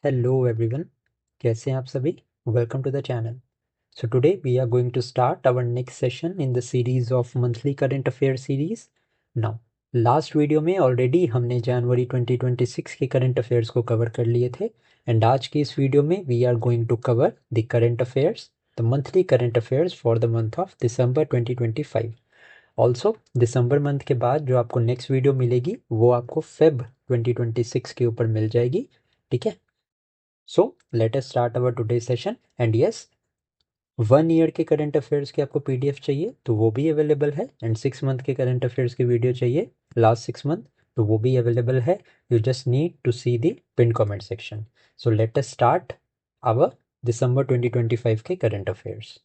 Hello everyone, कैसे हैं आप सभी? Welcome to the channel. So today we are going to start our next session in the series of monthly current affairs series. Now, last video में already हमने जनवरी 2026 के current affairs को cover कर लिए थे एंड आज की इस वीडियो में we are going to cover the current affairs, the monthly current affairs for the month of December 2025. Also December month के बाद जो आपको नेक्स्ट वीडियो मिलेगी वो आपको फेब 2026 के ऊपर मिल जाएगी. ठीक है, so let us start our today session. And yes, 1 year के करंट अफेयर्स की आपको पीडीएफ चाहिए तो वो भी अवेलेबल है एंड 6 मंथ के करंट अफेयर्स की वीडियो चाहिए लास्ट 6 मंथ तो वो भी अवेलेबल है. You just need to see the pin comment section. So let us start our December 2025 के करंट अफेयर्स.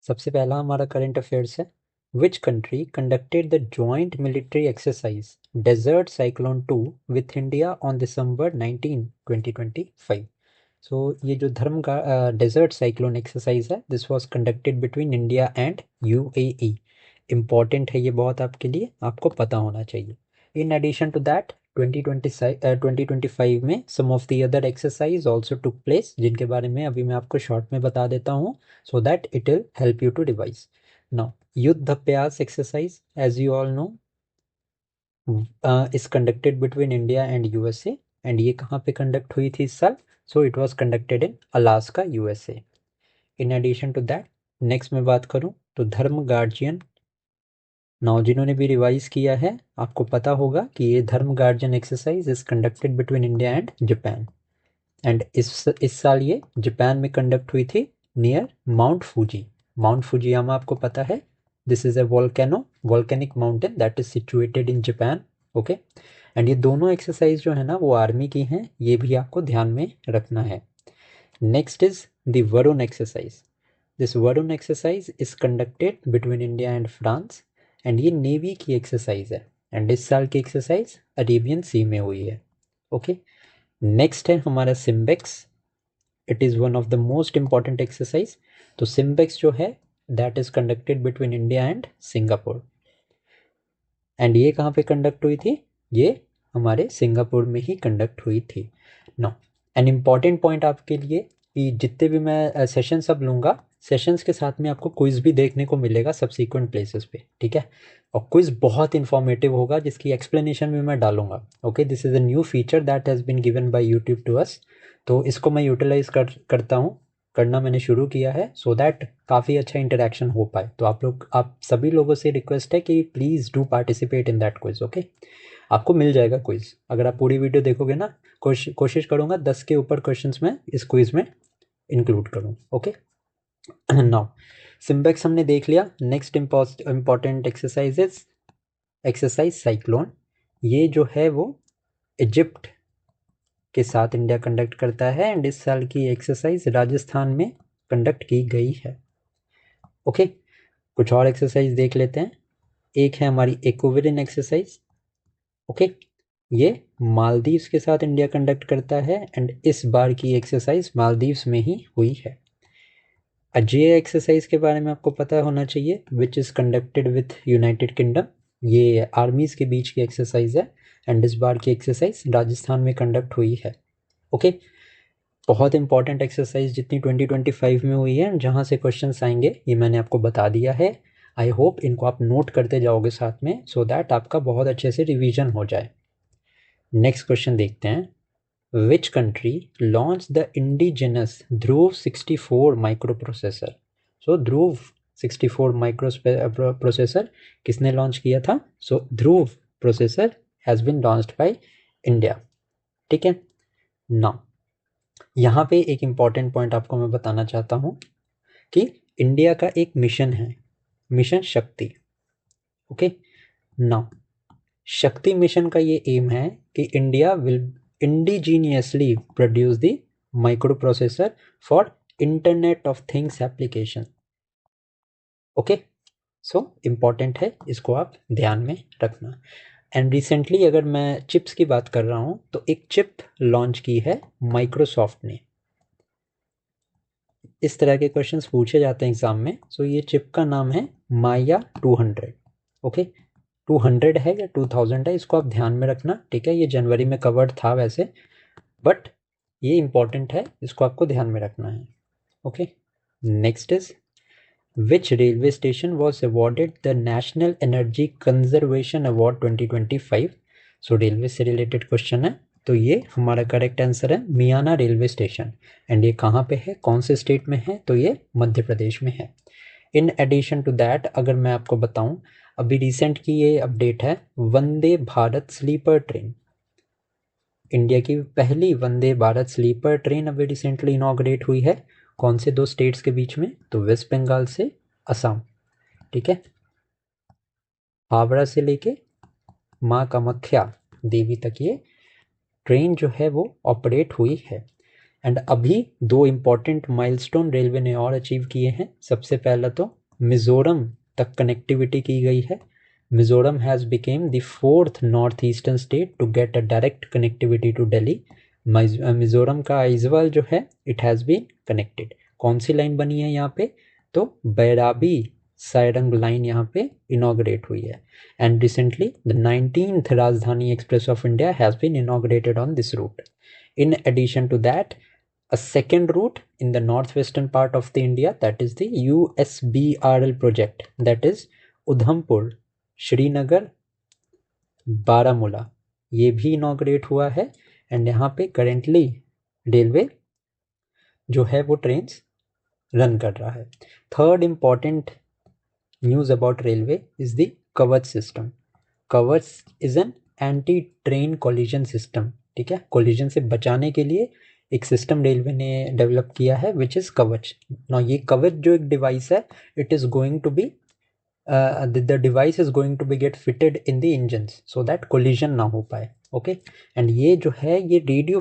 सबसे पहला हमारा करंट अफेयर्स है, which country conducted the joint military exercise desert cyclone 2 with India on December 19, 2025. So ये जो धर्म का desert cyclone exercise है, this was conducted between India and UAE. Important है ये बहुत आपके लिए, आपको पता होना चाहिए. इन एडिशन टू दैट 2025 में some of the other exercise also took place, जिनके बारे में अभी मैं आपको शॉर्ट में बता देता हूँ so that it will help you to revise. Now, Yuddha Pyas exercise, as you all know, is conducted between India and USA. And ये कहाँ पे conduct हुई थी इस साल? So it was conducted in Alaska, USA. In addition to that, next मैं बात करूँ तो धर्म गार्जियन. नाउ जिन्होंने भी रिवाइज किया है आपको पता होगा कि ये धर्म guardian exercise is conducted between India and Japan. And इस साल ये जापान में कंडक्ट हुई थी नियर माउंट फूजी. माउंट फूजियामा आपको पता है, this is a volcanic mountain that is situated in Japan. Okay, and ये दोनों एक्सरसाइज जो है ना वो आर्मी की हैं, ये भी आपको ध्यान में रखना है. Next is the Varun exercise. This Varun exercise is conducted between India and France and ये नेवी की एक्सरसाइज है एंड इस साल की एक्सरसाइज अरेबियन सी में हुई है. ओके, नेक्स्ट है हमारा SIMBEX. It is one of the most important exercise. तो सिम्बेक्स जो है that is conducted between India and Singapore. And ये कहाँ पे कंडक्ट हुई थी? ये हमारे सिंगापुर में ही कंडक्ट हुई थी. नो, एन इम्पॉर्टेंट पॉइंट आपके लिए कि जितने भी मैं सेशन सब लूँगा, सेशंस के साथ में आपको क्विज भी देखने को मिलेगा सब्सिक्वेंट प्लेसेस पे. ठीक है, और क्विज बहुत इन्फॉर्मेटिव होगा जिसकी एक्सप्लेनेशन भी मैं डालूंगा. Okay, this is a new feature that has been given by YouTube to us. तो इसको मैं यूटिलाइज करता हूँ, करना मैंने शुरू किया है सो दैट काफ़ी अच्छा इंटरेक्शन हो पाए. तो आप सभी लोगों से रिक्वेस्ट है कि please do participate in that quiz. Okay, आपको मिल जाएगा क्विज अगर आप पूरी वीडियो देखोगे ना. कोशिश करूँगा 10 के ऊपर क्वेश्चंस में इस क्विज में इंक्लूड करूँ. ओके, नाउ सिम्बेक्स हमने देख लिया. Next important exercises, exercise cyclone. ये जो है वो इजिप्ट के साथ इंडिया कंडक्ट करता है एंड इस साल की एक्सरसाइज राजस्थान में कंडक्ट की गई है. ओके, कुछ और एक्सरसाइज देख लेते हैं. एक है हमारी एक्वेरियन एक्सरसाइज. ओके, ये मालदीव्स के साथ इंडिया कंडक्ट करता है एंड इस बार की एक्सरसाइज मालदीव्स में ही हुई है. अजेय एक्सरसाइज के बारे में आपको पता होना चाहिए, which is conducted with United kingdom. ये आर्मीज़ के बीच की एक्सरसाइज है एंड इस बार की एक्सरसाइज राजस्थान में कंडक्ट हुई है. ओके, बहुत इंपॉर्टेंट एक्सरसाइज जितनी 2025 में हुई है, जहाँ से क्वेश्चंस आएंगे ये मैंने आपको बता दिया है. आई होप इनको आप नोट करते जाओगे साथ में सो दैट आपका बहुत अच्छे से रिवीजन हो जाए. नेक्स्ट क्वेश्चन देखते हैं. Which country launched the indigenous Dhruv 64 microprocessor? So Dhruv 64 microprocessor किसने लॉन्च किया था? So Dhruv processor has been launched by India. ठीक है, नाउ यहाँ पे एक इम्पॉर्टेंट पॉइंट आपको मैं बताना चाहता हूँ कि इंडिया का एक मिशन है, मिशन शक्ति. ओके, नाउ शक्ति मिशन का ये एम है कि India will indigenously produce the microprocessor for internet of things application. Okay, so important है, इसको आप ध्यान में रखना. एंड रिसेंटली अगर मैं चिप्स की बात कर रहा हूँ तो एक चिप लॉन्च की है माइक्रोसॉफ्ट ने. इस तरह के क्वेश्चंस पूछे जाते हैं एग्जाम में. सो ये चिप का नाम है माया 200. ओके, 200 है या 2000 है, इसको आप ध्यान में रखना. ठीक है, ये जनवरी में कवर्ड था वैसे, बट ये इंपॉर्टेंट है, इसको आपको ध्यान में रखना है। Okay, next is which railway station was awarded the national energy conservation award 2025। So railway से रिलेटेड क्वेश्चन है, तो ये हमारा करेक्ट आंसर है मियाना रेलवे स्टेशन। एंड ये कहाँ पे है, कौन से स्टेट में है, तो ये मध्य प्रदेश में है। इन एडिशन टू दैट अगर मैं आपको बताऊं, अभी रिसेंट की ये अपडेट है, Vande Bharat sleeper train, India की पहली वंदे भारत स्लीपर ट्रेन अभी रिसेंटली इनॉग्रेट हुई है। कौन से दो स्टेट्स के बीच में, तो वेस्ट बंगाल से असम। ठीक है, हावड़ा से लेके माँ कामाख्या देवी तक ये ट्रेन जो है वो ऑपरेट हुई है। एंड अभी दो इम्पॉर्टेंट माइलस्टोन रेलवे ने और अचीव किए हैं। सबसे पहला तो मिजोरम तक कनेक्टिविटी की गई है। Mizoram has become the fourth north eastern state to get a direct connectivity to Delhi. Mizoram का आइजवाल जो है इट हैज़ बीन कनेक्टेड। कौन सी लाइन बनी है यहाँ पे, तो बैराबी सायरंग लाइन यहाँ पे इनॉग्रेट हुई है। And recently the 19th Rajdhani express of India has been inaugurated on this route. In addition to that, a second route in the northwestern part of the India, that is the USBRL project, that is Udhampur, Srinagar, Baramulla, ये भी inaugurate हुआ है। And यहाँ पे currently railway जो है वो trains run कर रहा है। Third important news about railway is the कवच सिस्टम। कवच is an anti train collision system. ठीक है, कोलिजन से बचाने के लिए एक सिस्टम रेलवे ने डेवलप किया है विच इज़ कवच। ना ये कवच जो एक डिवाइस है, it is going to be the device is going to be get fitted in the engines so that collision ना हो पाए। ओके, एंड ये जो है ये रेडियो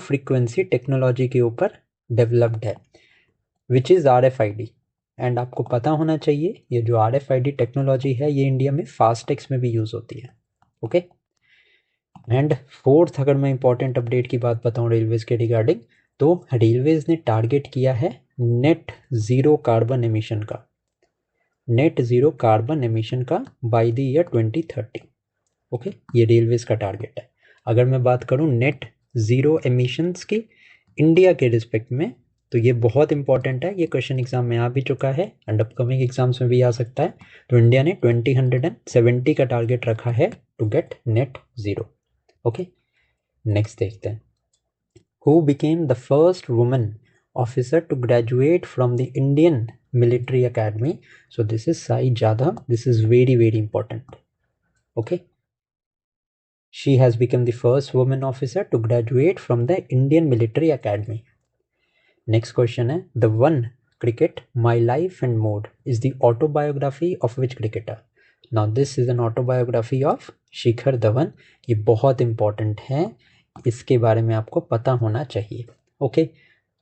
फ्रीक्वेंसी टेक्नोलॉजी के ऊपर डेवलप्ड है विच इज़ RFID। एंड आपको पता होना चाहिए ये जो RFID टेक्नोलॉजी है ये इंडिया में फास्टैग्स में भी यूज़ होती है। ओके, एंड फोर्थ अगर मैं इंपॉर्टेंट अपडेट की बात बताऊं रेलवेज के रिगार्डिंग, तो रेलवेज ने टारगेट किया है नेट ज़ीरो कार्बन एमिशन का बाय द ईयर 2030। ओके, ये रेलवेज का टारगेट है। अगर मैं बात करूं नेट ज़ीरो एमिशंस की इंडिया के रिस्पेक्ट में, तो ये बहुत इंपॉर्टेंट है। ये क्वेश्चन एग्जाम में आ भी चुका है एंड अपकमिंग एग्जाम्स में भी आ सकता है। तो इंडिया ने 2070 का टारगेट रखा है to get net zero. Okay, next देखते हैं। Who became the first woman officer to graduate from the Indian Military Academy? So this is Sai Jadhav. This is very, very important. Okay. She has become the first woman officer to graduate from the Indian Military Academy. Next question है, The One Cricket, My Life and Mode is the autobiography of which cricketer? Now this is an autobiography of Shikhar Dhawan. ये बहुत important है, इसके बारे में आपको पता होना चाहिए। ओके,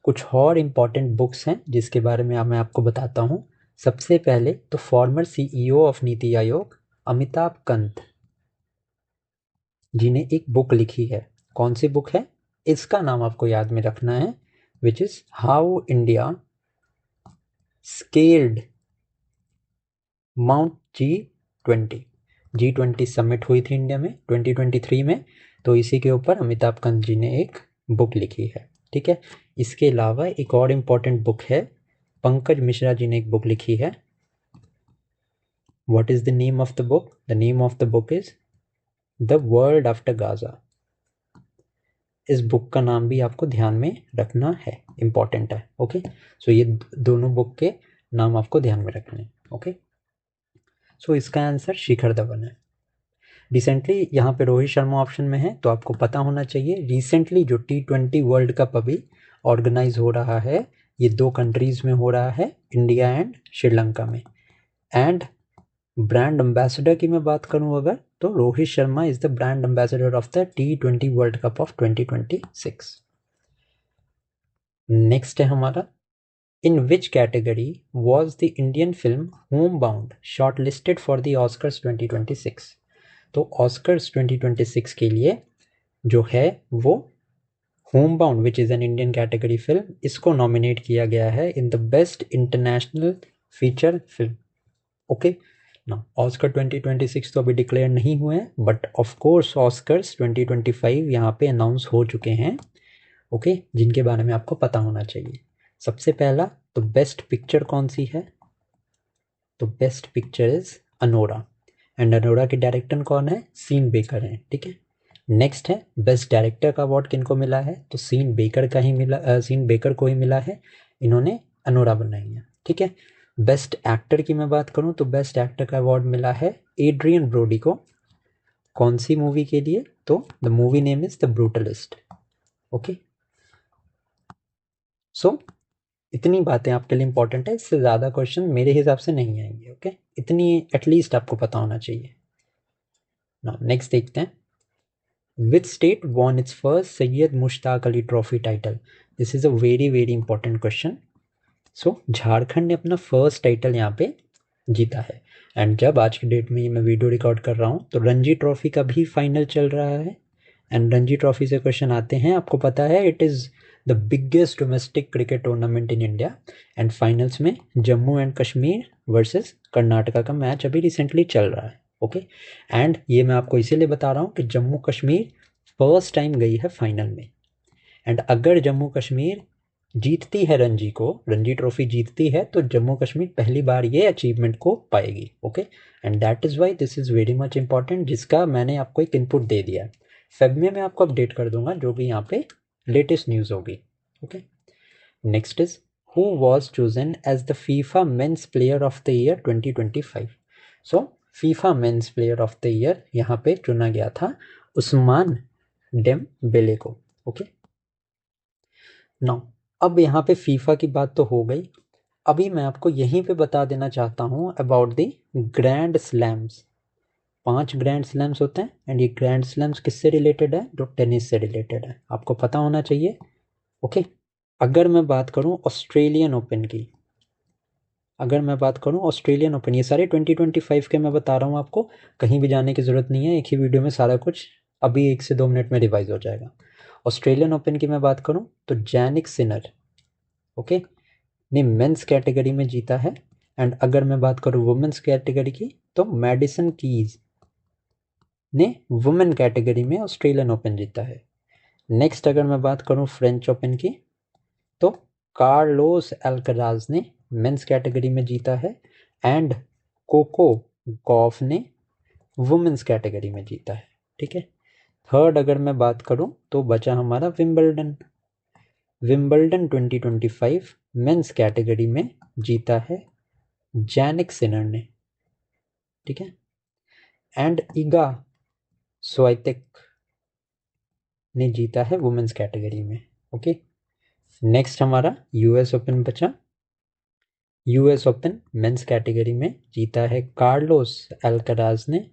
कुछ और इम्पॉर्टेंट बुक्स हैं जिसके बारे में मैं आपको बताता हूँ। सबसे पहले तो farmer CEO of NITI Aayog Amitabh Kant जी ने एक बुक लिखी है। कौन सी बुक है, इसका नाम आपको याद में रखना है, which is how India scaled mount G20 summit हुई थी इंडिया में 2023 में। तो इसी के ऊपर अमिताभ कांत जी ने एक बुक लिखी है। ठीक है, इसके अलावा एक और इम्पॉर्टेंट बुक है, पंकज मिश्रा जी ने एक बुक लिखी है। What is the name of the book? The name of the book is the world after Gaza. इस बुक का नाम भी आपको ध्यान में रखना है, इम्पॉर्टेंट है। ओके, सो ये दोनों बुक के नाम आपको ध्यान में रखने हैं। ओके, सो इसका आंसर शिखर धवन है। रिसेंटली यहाँ पे रोहित शर्मा ऑप्शन में है, तो आपको पता होना चाहिए रिसेंटली जो T20 वर्ल्ड कप अभी ऑर्गेनाइज हो रहा है, ये दो कंट्रीज़ में हो रहा है, इंडिया एंड श्रीलंका में। एंड ब्रांड एम्बेसडर की मैं बात करूं अगर, तो Rohit Sharma is the brand ambassador of the T20 World Cup of 2026। Next है हमारा, in which category was the Indian film Homebound shortlisted for the Oscars 2026? तो ऑस्कर्स 2026 के लिए जो है वो Homebound which is an Indian category film, इसको nominate किया गया है in the best international feature film. Okay, ना ऑस्कर 2026 तो अभी डिक्लेयर नहीं हुए हैं, बट ऑफ कोर्स ऑस्कर्स 2025 यहाँ पे अनाउंस हो चुके हैं, ओके, जिनके बारे में आपको पता होना चाहिए। सबसे पहला तो बेस्ट पिक्चर कौन सी है, तो best picture is Anora, and Anora के डायरेक्टर कौन है, सीन बेकर हैं, ठीक है। नेक्स्ट है बेस्ट डायरेक्टर का अवार्ड किनको मिला है, तो सीन बेकर का ही मिला, सीन बेकर को ही मिला है, इन्होंने अनोरा बनाई है, ठीक है। बेस्ट एक्टर की मैं बात करूं तो बेस्ट एक्टर का अवार्ड मिला है एड्रियन ब्रोडी को, कौन सी मूवी के लिए, तो the movie name is the Brutalist, okay. So इतनी बातें आपके लिए इंपॉर्टेंट है, इससे ज़्यादा क्वेश्चन मेरे हिसाब से नहीं आएंगे, ओके, इतनी एटलीस्ट आपको पता होना चाहिए। ना नेक्स्ट देखते हैं, which state won its first Syed Mushtaq Ali Trophy title, this is a very very important question. So Jharkhand ने अपना फर्स्ट टाइटल यहाँ पे जीता है, एंड जब आज की डेट में ये मैं वीडियो रिकॉर्ड कर रहा हूँ तो रणजी ट्रॉफी का भी फाइनल चल रहा है, एंड रणजी ट्रॉफी से क्वेश्चन आते हैं, आपको पता है it is the biggest domestic cricket tournament in India, and finals में जम्मू एंड कश्मीर वर्सेस कर्नाटका का मैच अभी रिसेंटली चल रहा है, ओके। एंड ये मैं आपको इसीलिए बता रहा हूँ कि जम्मू कश्मीर फर्स्ट टाइम गई है फाइनल में, एंड अगर जम्मू कश्मीर जीतती है रणजी ट्रॉफी जीतती है तो जम्मू कश्मीर पहली बार ये अचीवमेंट को पाएगी, okay. And that is why this is very much important, जिसका मैंने आपको एक इनपुट दे दिया है। फेब में मैं आपको अपडेट कर दूंगा जो भी यहाँ पे लेटेस्ट न्यूज़ होगी, okay. Next is who was chosen as the FIFA men's player of the year 2025। So FIFA men's player of the year यहाँ पे चुना गया था उस्मान डेम्बेले को, ओके। नाउ अब यहाँ पे फीफा की बात तो हो गई, अभी मैं आपको यहीं पे बता देना चाहता हूँ about the grand slams. 5 grand slams होते हैं, एंड ये ग्रैंड स्लैम्स किससे रिलेटेड है, जो टेनिस से रिलेटेड है, आपको पता होना चाहिए, ओके। अगर मैं बात करूँ ऑस्ट्रेलियन ओपन की, अगर मैं बात करूँ ऑस्ट्रेलियन ओपन, ये सारे 2025 के मैं बता रहा हूँ आपको, कहीं भी जाने की ज़रूरत नहीं है, एक ही वीडियो में सारा कुछ अभी 1 से 2 मिनट में रिवाइज हो जाएगा। ऑस्ट्रेलियन ओपन की मैं बात करूँ तो जैनिक सिनर, ओके, ने मेंस कैटेगरी में जीता है, एंड अगर मैं बात करूँ वुमेंस कैटेगरी की तो मैडिसन कीज ने वुमेन कैटेगरी में ऑस्ट्रेलियन ओपन जीता है। नेक्स्ट अगर मैं बात करूँ फ्रेंच ओपन की तो कार्लोस अल्कराज ने मेंस कैटेगरी में जीता है, एंड कोको गॉफ ने वुमेंस कैटेगरी में जीता है, ठीक है। थर्ड अगर मैं बात करूं तो बचा हमारा विंबलडन, विंबलडन 2025 मेंस कैटेगरी में जीता है जैनिक सिनर ने, ठीक है, एंड इगा स्वाइटेक ने जीता है वुमेंस कैटेगरी में, ओके। नेक्स्ट हमारा यूएस ओपन बचा, यूएस ओपन मेंस कैटेगरी में जीता है कार्लोस अल्कराज ने,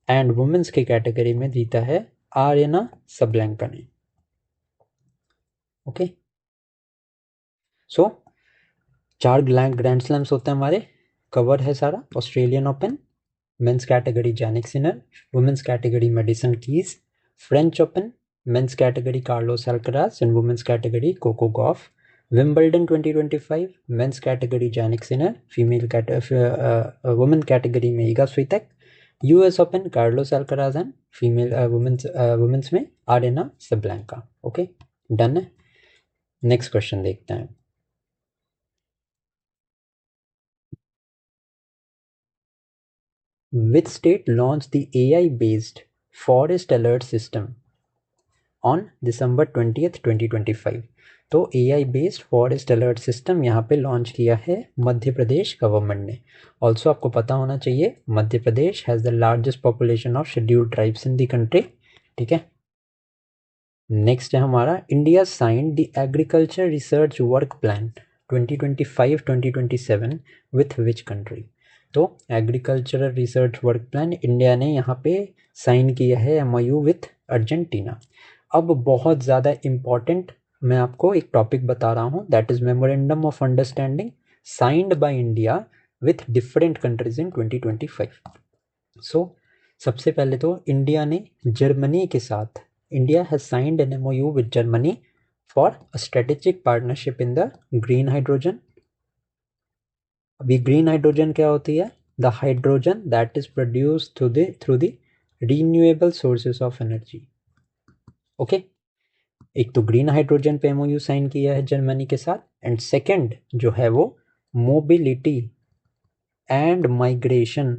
एंड वुमेन्स की कैटेगरी में जीता है आर्यना सबलेंका ने, ओके। सो 4 ग्रैंड स्लैम्स होते हैं हमारे, कवर है सारा, Australian open, men's category Jannik Sinner, women's category Madison Keys, French open men's category Carlos Alcaraz, and women's category Coco Gauff, Wimbledon 2025 men's category Jannik Sinner, women category में Iga Swiatek, US open Carlos Alcaraz, and female women's में Aryna Sabalenka, okay, done है। Next question देखते हैं, which state launch the AI based forest alert system on December 20th 2025। तो AI based forest alert system यहाँ पे launch किया है Madhya Pradesh government ने। ऑल्सो आपको पता होना चाहिए Madhya Pradesh has the largest population of scheduled tribes in the country, ठीक है। नेक्स्ट है हमारा India signed the agriculture research work plan 2025-2027 with which country. तो agricultural research work plan India ने यहाँ पे साइन किया है MOU विथ अर्जेंटीना। अब बहुत ज़्यादा इम्पॉर्टेंट मैं आपको एक टॉपिक बता रहा हूँ, that is memorandum of understanding signed by India with different countries in 2025। सो सबसे पहले तो इंडिया ने जर्मनी के साथ, India has signed an MOU with Germany for a strategic partnership in the green hydrogen. अभी ग्रीन हाइड्रोजन क्या होती है, the hydrogen that is produced through the renewable sources of energy. Okay, एक तो green hydrogen पे MOU sign किया है Germany के साथ, एंड सेकंड जो है वो mobility and migration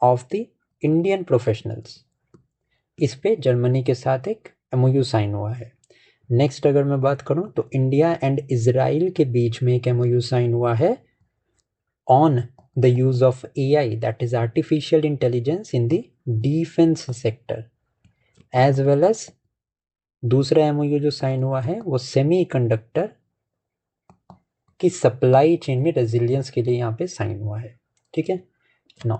of the Indian professionals, इस पे जर्मनी के साथ एक एमओयू साइन हुआ है। नेक्स्ट अगर मैं बात करूं तो इंडिया एंड इजराइल के बीच में एक एमओयू साइन हुआ है on the use of AI, that is artificial intelligence in the defence sector, as well as दूसरा एमओयू जो साइन हुआ है वो सेमीकंडक्टर की सप्लाई चेन में रेजिलियंस के लिए यहाँ पे साइन हुआ है। ठीक है, नाउ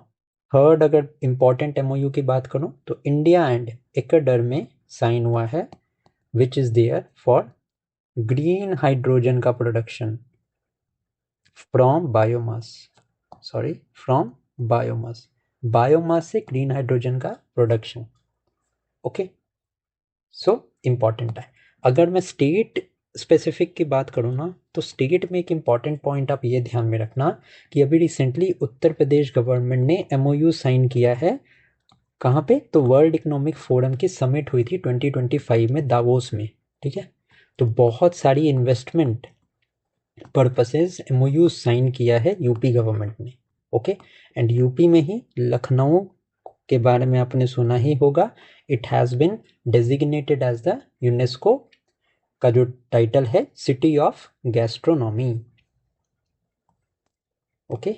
थर्ड अगर इंपॉर्टेंट एमओयू की बात करूं तो इंडिया एंड इक्वाडोर में साइन हुआ है which is there for green hydrogen का प्रोडक्शन फ्रॉम बायोमास, बायोमास से ग्रीन हाइड्रोजन का प्रोडक्शन। ओके, सो इम्पॉर्टेंट है। अगर मैं स्टेट स्पेसिफिक की बात करूँ ना, तो स्टेट में एक इम्पॉर्टेंट पॉइंट आप ये ध्यान में रखना कि अभी रिसेंटली उत्तर प्रदेश गवर्नमेंट ने एमओयू साइन किया है, कहाँ पे, तो वर्ल्ड इकोनॉमिक फोरम की समिट हुई थी 2025 में दावोस में। ठीक है, तो बहुत सारी इन्वेस्टमेंट पर्पसेस एमओयू साइन किया है यूपी गवर्नमेंट ने। ओके, एंड यूपी में ही लखनऊ के बारे में आपने सुना ही होगा, it has been designated as the UNESCO का जो टाइटल है city of gastronomy. Okay,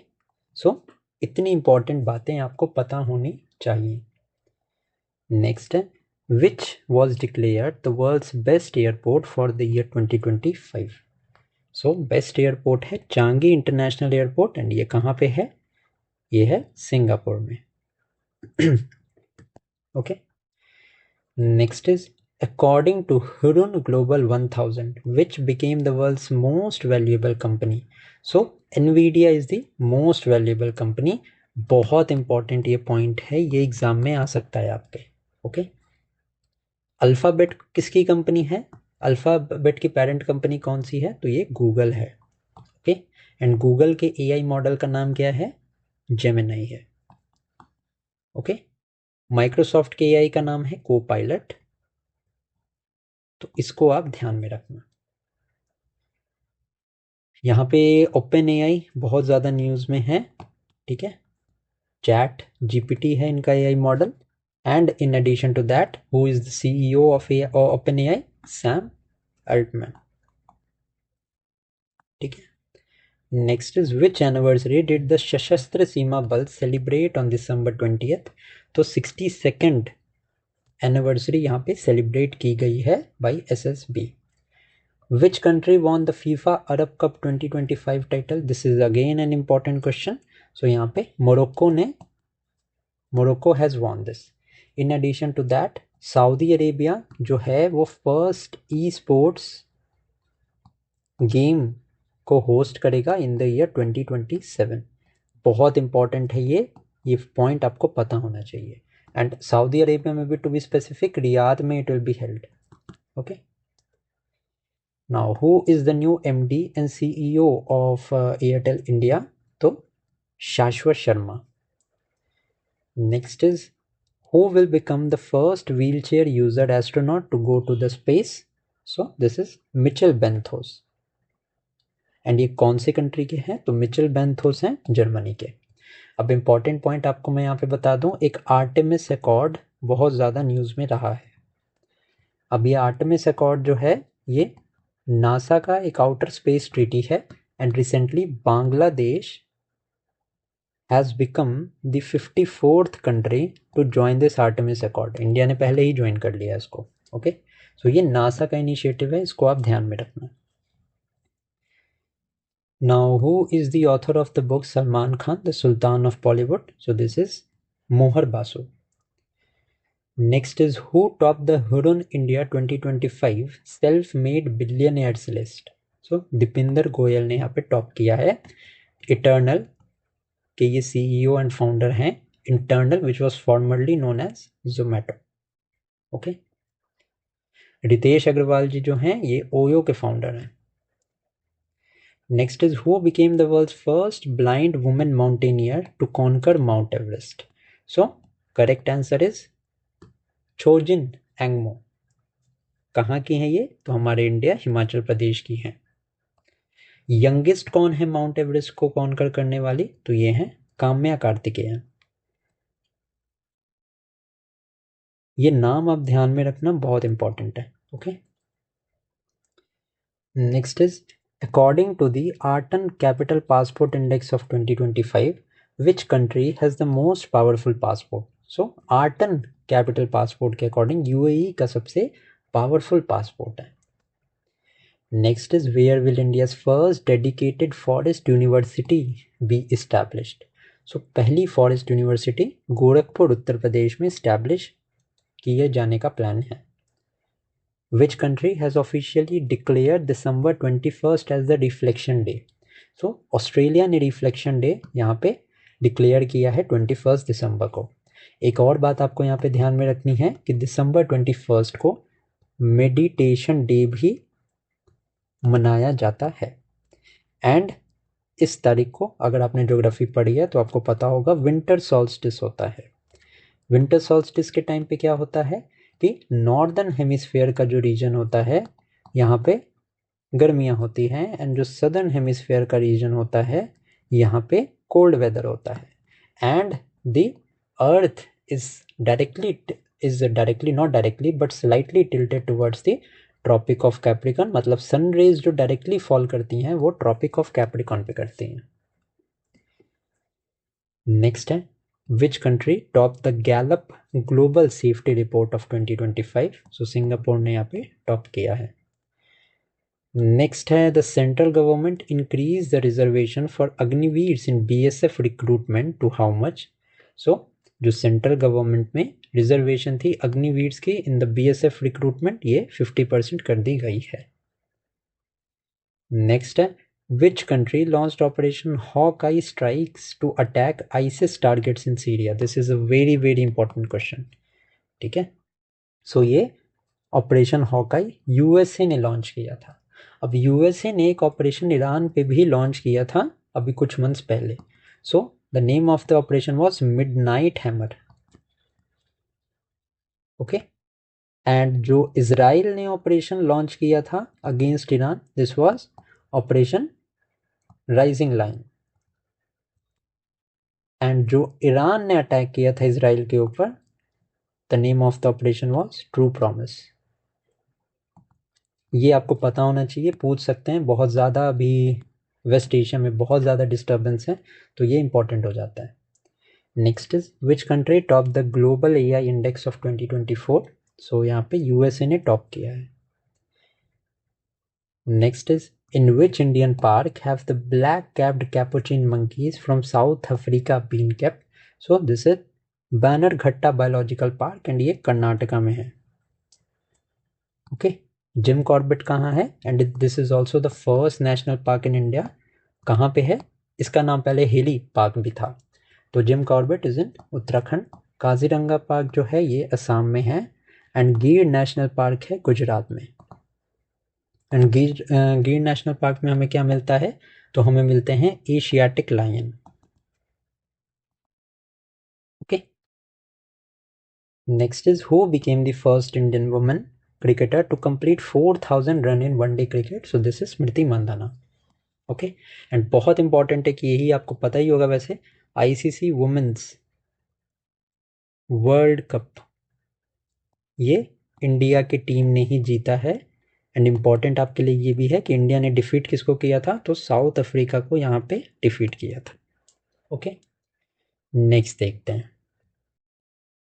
so इतनी इंपॉर्टेंट बातें आपको पता होनी चाहिए। नेक्स्ट है, which was declared the world's best airport for the year 2025। So best airport है चांगी इंटरनेशनल एयरपोर्ट, एंड ये कहाँ पे है, ये है सिंगापुर में। Okay, next is according to Hurun Global 1000, which became the world's most valuable company. So NVIDIA is the most valuable company. बहुत important ये पॉइंट है, ये एग्जाम में आ सकता है आपके। ओके, अल्फाबेट किसकी कंपनी है, अल्फाबेट की पेरेंट कंपनी कौन सी है, तो ये गूगल है। ओके, एंड गूगल के एआई मॉडल का नाम क्या है, जेमिनाई है। ओके, माइक्रोसॉफ्ट के एआई का नाम है कोपायलट, तो इसको आप ध्यान में रखना। यहाँ पे ओपन एआई बहुत ज़्यादा न्यूज़ में है। ठीक है, चैट जीपीटी है इनका AI model, and in addition to that who is the CEO of OpenAI, Sam Altman. ठीक है, next is which anniversary did the Sashastra Seema बल सेलिब्रेट ऑन December 20th। तो 62nd एनिवर्सरी यहाँ पे सेलिब्रेट की गई है by SSB। Which country won the FIFA Arab Cup 2025 title? This is again an important question. So यहाँ पे Morocco has won this. In addition to that, Saudi Arabia जो है वो फर्स्ट ई स्पोर्ट्स गेम को host करेगा in the year 2027। बहुत important है ये पॉइंट आपको पता होना चाहिए। एंड सऊदी अरेबिया में भी, टू बी स्पेसिफिक, रियाद में it will be held. Okay, Now, who is the new MD and CEO of Airtel India? तो शाश्वत Sharma. Next is, who will become the first wheelchair user astronaut to go to the space? So this is Mitchell Benthos. And ये कौन से country के हैं, तो Mitchell benthos हैं Germany के। अब इंपॉर्टेंट पॉइंट आपको मैं यहाँ पे बता दूं, एक आर्टेमिस अकॉर्ड बहुत ज़्यादा न्यूज़ में रहा है। अब ये आर्टेमिस अकॉर्ड जो है ये नासा का एक आउटर स्पेस ट्रीटी है, and recently Bangladesh has become the 54th country to join this Artemis accord. India ने पहले ही ज्वाइन कर लिया इसको। ओके, सो ये नासा का इनिशिएटिव है, इसको आप ध्यान में रखना। Now who is the author of the book Salman Khan the sultan of Bollywood? So this is मोहर Basu. Next is, who topped the Hurun India 2025 self-made billionaires list? So Deepinder Goyal ने यहाँ पे टॉप किया है। इटर्नल के ये CEO एंड फाउंडर हैं, internal which was formerly known as Zomato. Okay, Ritesh Agarwal ji जो हैं ये ओयो के फाउंडर हैं। Next is who became the world's first blind women mountaineer to conquer Mount Everest? So correct answer is Chhonzin Angmo. कहाँ की है ये? तो हमारे इंडिया हिमाचल प्रदेश की है। यंगेस्ट कौन है माउंट एवरेस्ट को कॉन्कर करने वाली? तो ये है काम्या कार्तिकेयन। ये नाम आप ध्यान में रखना, बहुत इंपॉर्टेंट है। Okay, next is according to the Arton Capital Passport Index of 2025 which country has the most powerful passport? So Arton Capital passport के अकॉर्डिंग यूएई का सबसे पावरफुल पासपोर्ट है। Next is where will India's first dedicated forest university be established? So पहली forest university Gorakhpur Uttar Pradesh में establish किए जाने का plan है। Which country has officially declare December 21 as the reflection day? So Australia ने रिफ्लेक्शन डे यहाँ पे डिक्लेयर किया है 21 दिसंबर को। एक और बात आपको यहाँ पे ध्यान में रखनी है कि दिसंबर 21 को मेडिटेशन डे भी मनाया जाता है। एंड इस तारीख को अगर आपने ज्योग्राफी पढ़ी है तो आपको पता होगा विंटर सॉल्स्टिस होता है। विंटर सॉल्स्टिस के टाइम पे क्या होता है कि नॉर्दर्न हेमिस्फेयर का जो रीजन होता है यहाँ पे गर्मियाँ होती हैं, एंड जो सदर्न हेमिस्फेयर का रीजन होता है यहाँ पे कोल्ड वेदर होता है। And the earth is directly not directly but slightly tilted towards the tropic of Capricorn, मतलब सन रेज जो डायरेक्टली फॉल करती हैं वो ट्रॉपिक ऑफ कैप्रिकॉन पे करती हैं। नेक्स्ट है which country top the Gallup global safety report of 2025? So Singapore ने यहाँ पे टॉप किया है। नेक्स्ट है the central government increase the reservation for Agniveers in BSF recruitment to how much? So जो सेंट्रल गवर्नमेंट में रिजर्वेशन थी अग्निवीर्स की इन द बीएसएफ रिक्रूटमेंट, ये 50% कर दी गई है। नेक्स्ट है which country launched operation Hawkeye strikes to attack ISIS targets in Syria? This is a very very important question. ठीक है, सो ये ऑपरेशन हॉकआई यूएसए ने लॉन्च किया था। अब यूएसए ने एक ऑपरेशन ईरान पे भी लॉन्च किया था अभी कुछ मंथ्स पहले। So the name of the operation was midnight hammer. Okay, and जो इजराइल ने ऑपरेशन लॉन्च किया था against Iran, this was operation rising line. And जो ईरान ने अटैक किया था इजराइल के ऊपर, the name of the operation was true promise. ये आपको पता होना चाहिए, पूछ सकते हैं। बहुत ज़्यादा अभी वेस्ट एशिया में बहुत ज़्यादा डिस्टर्बेंस है, तो ये इंपॉर्टेंट हो जाता है। Next is which country top the global AI index of 2024? So यहाँ पे यूएसए ने टॉप किया है। Next is in which Indian park have the black capped capuchin monkeys from South Africa been kept? So this is Bannerghatta biological park and ये कर्नाटका में है। Okay, Jim Corbett कहाँ है? And this is also the first national park in India. कहाँ पे है? इसका नाम पहले हिली पार्क भी था। तो Jim Corbett is in Uttarakhand. Kaziranga park जो है ये असम में है, एंड गिर नेशनल पार्क है गुजरात में। एंड गिर नेशनल पार्क में हमें क्या मिलता है? तो हमें मिलते हैं Asiatic lion. Okay, next is who became the first Indian woman cricketer to complete 4000 run in one day cricket? So this is Smriti Mandhana. Okay, and बहुत इंपॉर्टेंट है कि यही आपको पता ही होगा वैसे, आईसीसी वुमेन्स वर्ल्ड कप ये इंडिया की टीम ने ही जीता है। एंड इम्पॉर्टेंट आपके लिए ये भी है कि इंडिया ने डिफीट किसको किया था? तो साउथ अफ्रीका को यहाँ पे डिफीट किया था। ओके, नेक्स्ट देखते हैं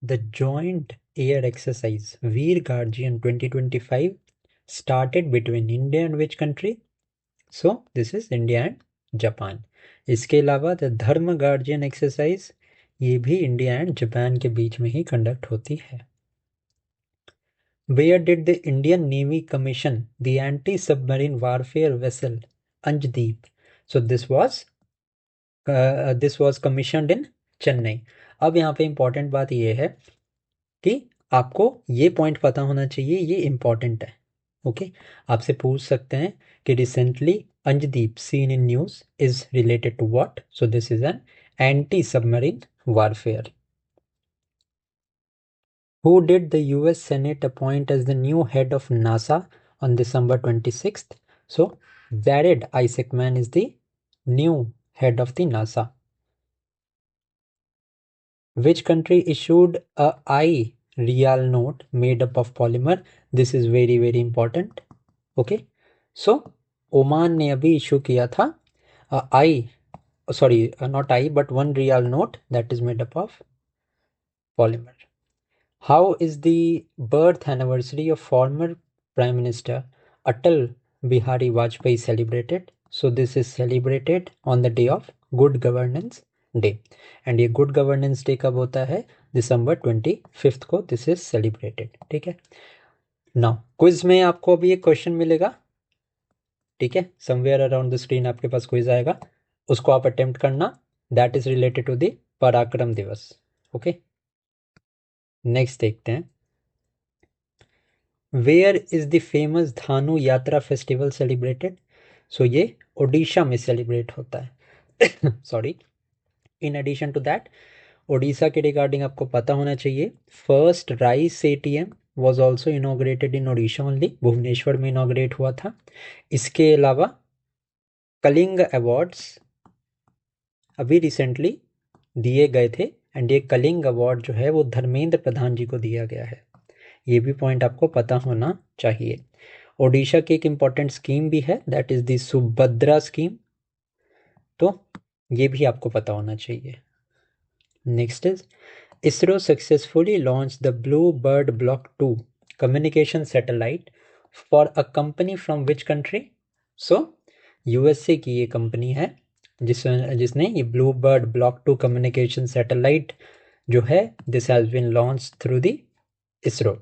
the joint air exercise Veer guardian 2025 started between India and which country? So this is India and Japan. इसके अलावा द धर्म गार्जियन एक्सरसाइज ये भी इंडिया एंड जापान के बीच में ही कंडक्ट होती है। Where did the Indian Navy commission the anti submarine warfare vessel Anjadip? So this was commissioned in Chennai. अब यहाँ पे इंपॉर्टेंट बात ये है कि आपको ये पॉइंट पता होना चाहिए, ये इंपॉर्टेंट है। ओके, आपसे पूछ सकते हैं कि recently Anjdeep seen in news is related to what? So this is an anti-submarine warfare. Who did the US Senate appoint as the new head of NASA on December 26th? So Jared Isaacman is the new head of the NASA. Which country issued a I real note made up of polymer? This is very very important. Okay, so Oman ने अभी issue किया था not I but one real note that is made up of polymer. How is the birth anniversary of former Prime Minister Atal Bihari Vajpayee celebrated? So this is celebrated on the day of Good Governance Day. And ये Good Governance Day कब होता है? December 25th को this is celebrated. ठीक है. Now quiz में आपको अभी एक क्वेश्चन मिलेगा. ठीक है, समवेयर अराउंड द स्क्रीन आपके पास क्विज आएगा, उसको आप अटेम्प्ट करना. That is related to the Parakram Diwas. Okay, next देखते हैं. Where is the famous Dhanu Yatra festival celebrated? सो ये ओडिशा में सेलिब्रेट होता है. Sorry. In addition to that, Odisha के रिगार्डिंग आपको पता होना चाहिए, first rice ATM was also inaugurated in Odisha only. Bhubaneswar में इनॉग्रेट हुआ था. इसके अलावा कलिंग अवार्ड्स अभी रिसेंटली दिए गए थे, एंड ये कलिंग अवार्ड जो है वो धर्मेंद्र प्रधान जी को दिया गया है. ये भी पॉइंट आपको पता होना चाहिए. ओडिशा की एक इम्पॉर्टेंट स्कीम भी है, that is the Subhadra scheme, तो ये भी आपको पता होना चाहिए. Next is ISRO successfully launched the Bluebird Block 2 communication satellite for a company from which country? So USA की ये कंपनी है जिसने ये Bluebird Block 2 communication satellite जो है this has been launched through the ISRO.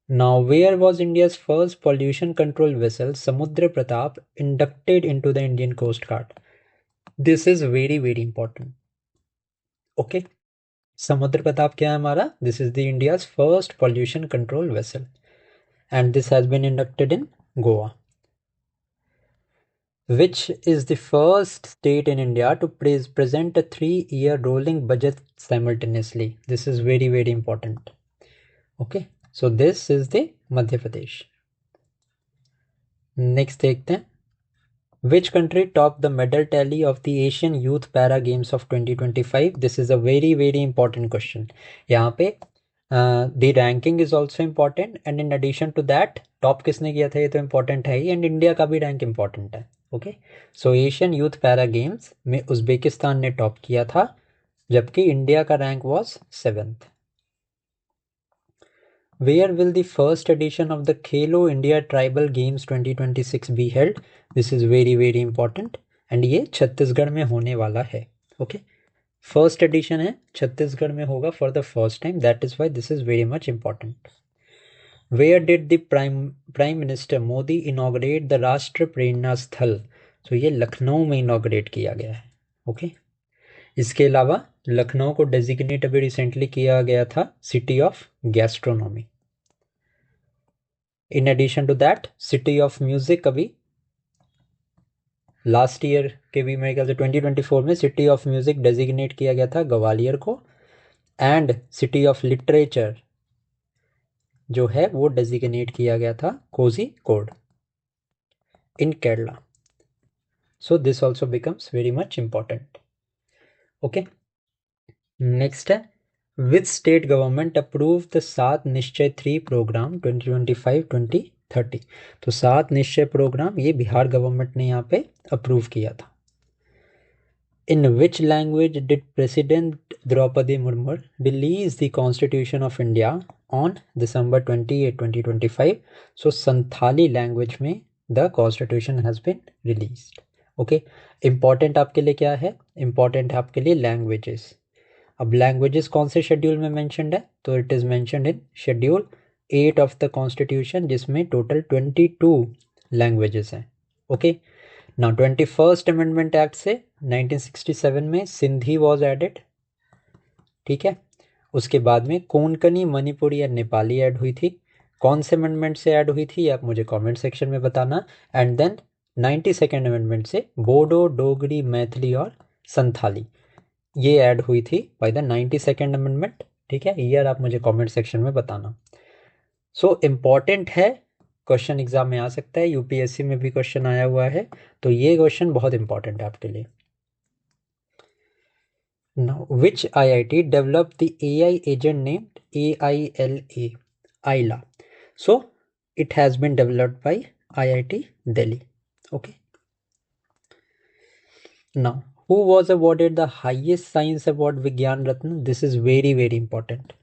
Now where was India's first pollution control vessel Samudra Pratap inducted into the Indian Coast Guard? This is very very important. Okay. समुद्र प्रताप क्या है हमारा? This is the India's first pollution control vessel, and this has been inducted in Goa. Which is the first state in India to present a 3-year rolling budget simultaneously? This is very very important. Okay, so this is the Madhya Pradesh. Next देखते हैं. Which country topped the medal tally of the Asian Youth Para Games of 2025? This is a very very important question. यहाँ पे the ranking is also important, and in addition to that top किसने किया था ये तो important है ही, and India का भी रैंक important है. ओके, सो एशियन यूथ पैरा गेम्स में उज्बेकिस्तान ने टॉप किया था, जबकि इंडिया का rank was 7th. Where will the first edition of the Khelo India Tribal Games 2026 be held? This is very very important, and ये छत्तीसगढ़ में होने वाला है. ओके, फर्स्ट एडिशन है, छत्तीसगढ़ में होगा for the first time, that is why this is very much important. Where did the prime minister Modi inaugurate the Rashtra Prerna स्थल? तो ये लखनऊ में इनॉग्रेट किया गया है. ओके, इसके अलावा लखनऊ को डेजिग्नेट अभी रिसेंटली किया गया था city of gastronomy. In addition to that city of music अभी लास्ट ईयर के भी मेरे ख्याल से 2024 में सिटी ऑफ म्यूजिक डेजिग्नेट किया गया था ग्वालियर को, एंड सिटी ऑफ लिटरेचर जो है वो डेजिग्नेट किया गया था Kozhikode in Kerala. So this also becomes very much important. Okay, next है, which state government approve the 7 Nishchay 3 programme 2025-2030? तो 7 निश्चय प्रोग्राम ये बिहार गवर्नमेंट ने यहाँ पे अप्रूव किया था. In which language did President Droupadi Murmu release the Constitution of India on December 28, 2025? So Santhali language में the constitution has been released. Okay, important आपके लिए क्या है? इम्पॉर्टेंट है आपके लिए लैंग्वेजेस. अब लैंग्वेजेस कौन से शेड्यूल में मेंशन्ड है? तो it is mentioned in schedule 8 of the constitution, जिसमें टोटल 22 लैंग्वेजेस हैं. Okay, now 21st amendment act से 1967 में सिंधी वॉज एडेड. ठीक है, उसके बाद में कोंकणी, मणिपुरी या नेपाली ऐड हुई थी. कौन से अमेंडमेंट से ऐड हुई थी आप मुझे कमेंट सेक्शन में बताना. एंड देन 92nd अमेंडमेंट से बोडो, डोगरी, मैथिली और संथाली ये ऐड हुई थी बाय द 92nd अमेंडमेंट। ठीक है, ईयर आप मुझे कमेंट सेक्शन में बताना। सो इम्पॉर्टेंट है, क्वेश्चन एग्जाम में आ सकता है, यूपीएससी में भी क्वेश्चन आया हुआ है, तो ये क्वेश्चन बहुत इंपॉर्टेंट है आपके लिए। Now, which IIT developed the AI agent named AILA? AILA. So, it has been developed by IIT Delhi. Okay. Now, who was awarded the highest science award, Vigyan Ratna? This is very, very important.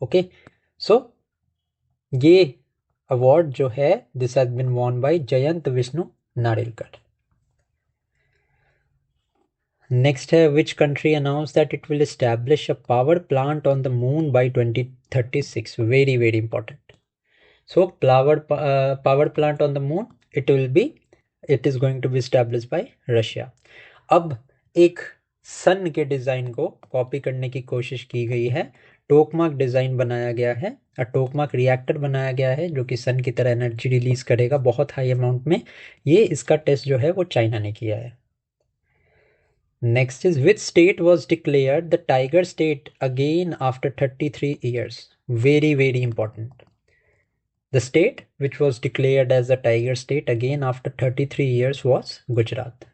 Okay. So, ये award जो है, this has been won by Jayant Vishnu Narelkar. Next है, which country announced that it will establish a power plant on the moon by 2036? Very, very important. So power plant on the moon, it is going to be established by Russia. अब एक सन के design को copy करने की कोशिश की गई है, टोकमाक डिज़ाइन बनाया गया है, टोकमाक रिएक्टर बनाया गया है जो कि सन की तरह एनर्जी रिलीज करेगा बहुत हाई अमाउंट में। ये इसका टेस्ट जो है वो चाइना ने किया है। Next is, which state was declared the tiger state again after 33 years? Very, very important. The state which was declared as a tiger state again after 33 years was Gujarat.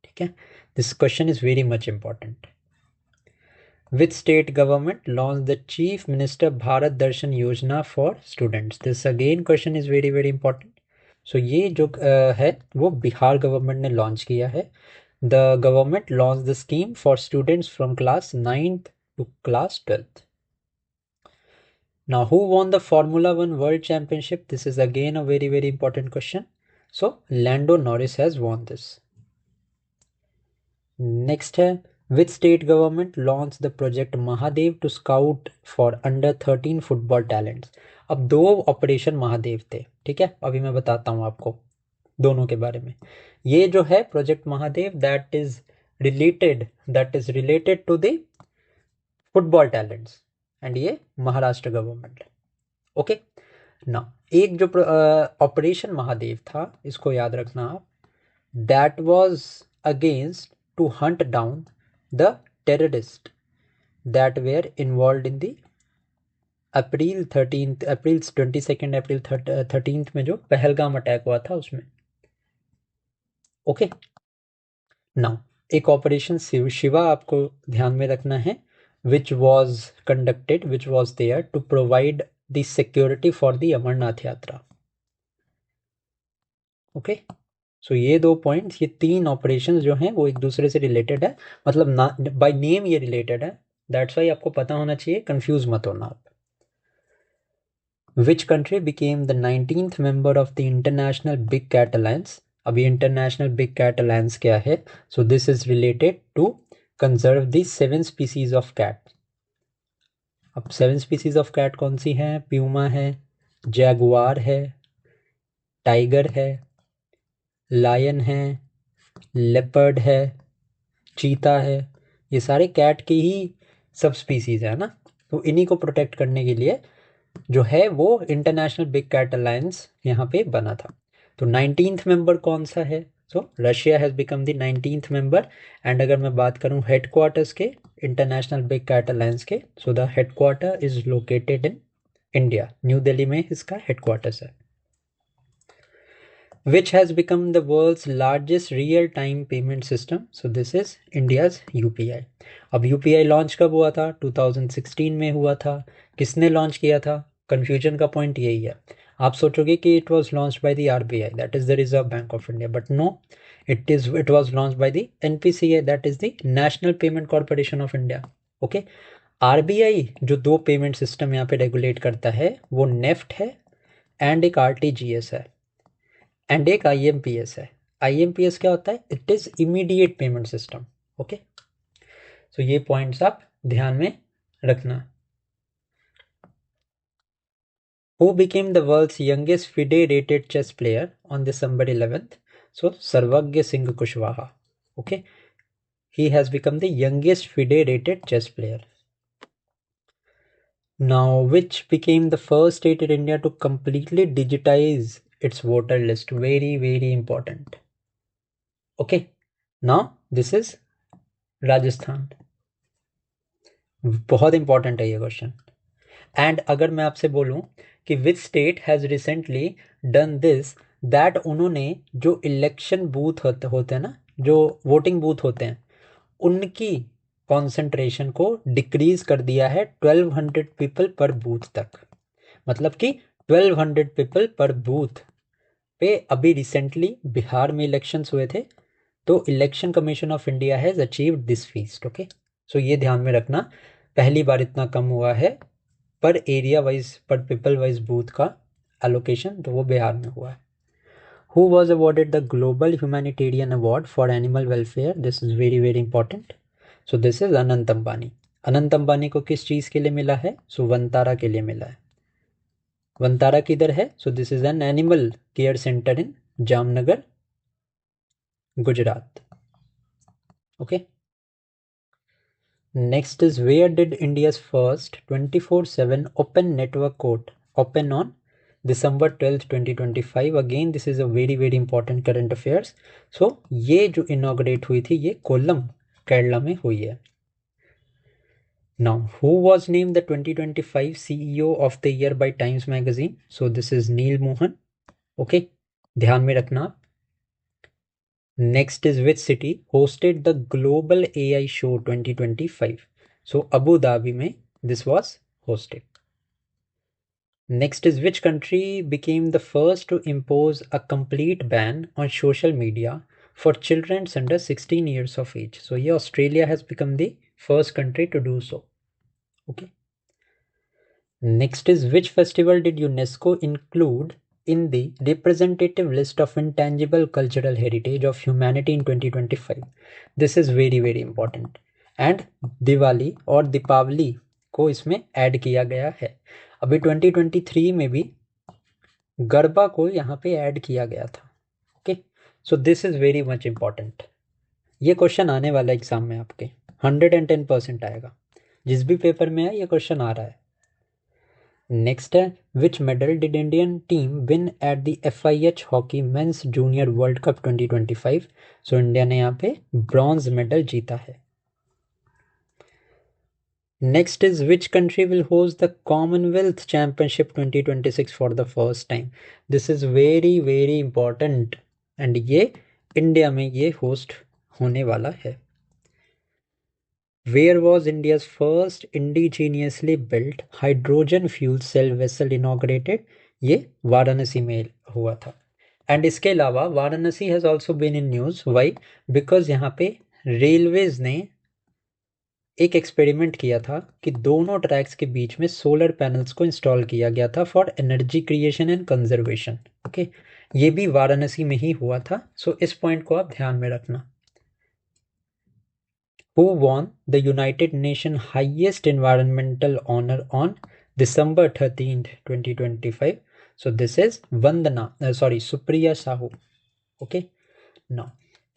Okay? This question is very much important. Which state government launched the Chief Minister Bharat Darshan Yojana for students? This again question is very, very important. So ये जो है वो Bihar government ने launch किया है। The government launched the scheme for students from class 9th to class 12th. Now, who won the Formula 1 World Championship? This is again a very, very important question. So, Lando Norris has won this. Next है, which state government launched the project Mahadev to scout for under 13 football talents? अब दो operation Mahadev थे, ठीक है, अभी मैं बताता हूँ आपको दोनों के बारे में। ये जो है project Mahadev, that is related to the football talents, and ये महाराष्ट्र गवर्नमेंट। ओके ना, एक जो ऑपरेशन महादेव था, इसको याद रखना आप, that was against to hunt down the terrorist that were involve in the April 13th में जो पहलगाम अटैक हुआ था उसमें। ओके नाउ, एक ऑपरेशन शिवा आपको ध्यान में रखना है, which was there to provide the security for the Amarnath Yatra. Okay, so ये दो पॉइंट्स, ये तीन ऑपरेशन जो हैं वो एक दूसरे से रिलेटेड है, मतलब बाय नेम ये रिलेटेड है, दैट्स वाई आपको पता होना चाहिए, कंफ्यूज मत होना आप। Which country became the 19th member of the international big cat alliance? अभी इंटरनेशनल बिग कैट अलायंस क्या है? So this is related to conserve the 7 species of cat. अब 7 स्पीसीज ऑफ कैट कौन सी हैं? प्यूमा है, जैगुआर है, tiger है, lion है, लेपर्ड है, चीता है, ये सारे कैट की ही सब स्पीसीज है ना। तो इन्हीं को प्रोटेक्ट करने के लिए जो है वो इंटरनेशनल बिग कैट अलायंस यहाँ पे बना था। तो 19th मेंबर कौन सा है? सो Russia has become the 19th member. And अगर मैं बात करूँ हेडक्वार्टर्स के इंटरनेशनल बिग कैट अलायंस के, so the headquarter is located in India, new Delhi में इसका हेडक्वार्टर्स है। Which has become the world's largest real-time payment system? So this is India's UPI. अब UPI लॉन्च कब हुआ था? 2016 में हुआ था। किसने लॉन्च किया था? कन्फ्यूजन का पॉइंट यही है, आप सोचोगे कि it was launch by the RBI, that is the reserve bank of India, but no, it was launch by the NPCI, that is the national payment corporation of India. Okay, RBI जो दो payment system यहाँ पे regulate करता है वो NEFT है and एक RTGS है एंड एक IMPS है। IMPS क्या होता है? It is immediate payment system. Okay, so ये पॉइंट्स आप ध्यान में रखना। Who became the world's youngest FIDE rated chess player on December 11th? So Sarvagya Singh Kushwaha. Okay, he has become the youngest FIDE rated chess player. Now, which became the first state in India to completely digitize its voter list? Very, very important. Okay, now this is Rajasthan. बहुत important है ये question. And अगर मैं आपसे बोलूं कि which state has recently done this, that उन्होंने जो इलेक्शन बूथ होते हैं ना, जो वोटिंग बूथ होते हैं, उनकी कॉन्सेंट्रेशन को डिक्रीज कर दिया है 1200 पीपल पर बूथ तक। मतलब कि 1200 पीपल पर बूथ पे अभी रिसेंटली बिहार में इलेक्शंस हुए थे, तो Election Commission of India has achieved this feat. Okay, so ये ध्यान में रखना, पहली बार इतना कम हुआ है पर एरिया वाइज, पर पीपल वाइज बूथ का एलोकेशन, तो वो बिहार में हुआ है। Who was awarded the global humanitarian award for animal welfare? This is very very important. So this is Anant Ambani. Anant Ambani को किस चीज के लिए मिला है? सो वनतारा के लिए मिला है। वनतारा किधर है? So this is an animal care centre in Jamnagar, Gujarat. Okay, next is, where did India's first 24/7 open network court open on December 12th 2025? Again this is a very very important current affairs. So ये जो inaugurate हुई थी ये कोल्लम केरला में हुई है। Now who was named the 2025 CEO of the year by Times Magazine? So this is Neil Mohan. Okay, ध्यान में रखना। Next is, which city hosted the Global AI Show 2025? So Abu Dhabi में this was hosted. Next is, which country became the first to impose a complete ban on social media for children under 16 years of age? So here Australia has become the first country to do so. Okay. Next is, which festival did UNESCO include in the representative list of intangible cultural heritage of humanity in 2025? This is very very important. And Diwali और दीपावली को इसमें add किया गया है। अभी 2023 में भी गरबा को यहाँ पे ऐड किया गया था। Okay, so this is very much important. ये क्वेश्चन आने वाला एग्जाम में आपके 110% आएगा, जिस भी पेपर में है ये क्वेश्चन आ रहा है। नेक्स्ट है, which medal did Indian team win at the FIH hockey mains junior world cup 2025? So India ने यहाँ पे ब्रॉन्ज मेडल जीता है। Next is, which country will host the Commonwealth championship 2026 for the first time? This is very very important and ये India में ये host होने वाला है। Where was India's first indigenously built hydrogen fuel cell vessel inaugurated? ये वाराणसी में हुआ था। एंड इसके अलावा Varanasi has also been in news. Why? Because यहाँ पे रेलवेज ने एक एक्सपेरिमेंट किया था कि दोनों ट्रैक्स के बीच में सोलर पैनल्स को इंस्टॉल किया गया था for energy creation and conservation. Okay, ये भी वाराणसी में ही हुआ था। सो इस पॉइंट को आप ध्यान में रखना। Who won the United Nations highest environmental honor on December 13th 2025? So this is Supriya Sahu. Okay, now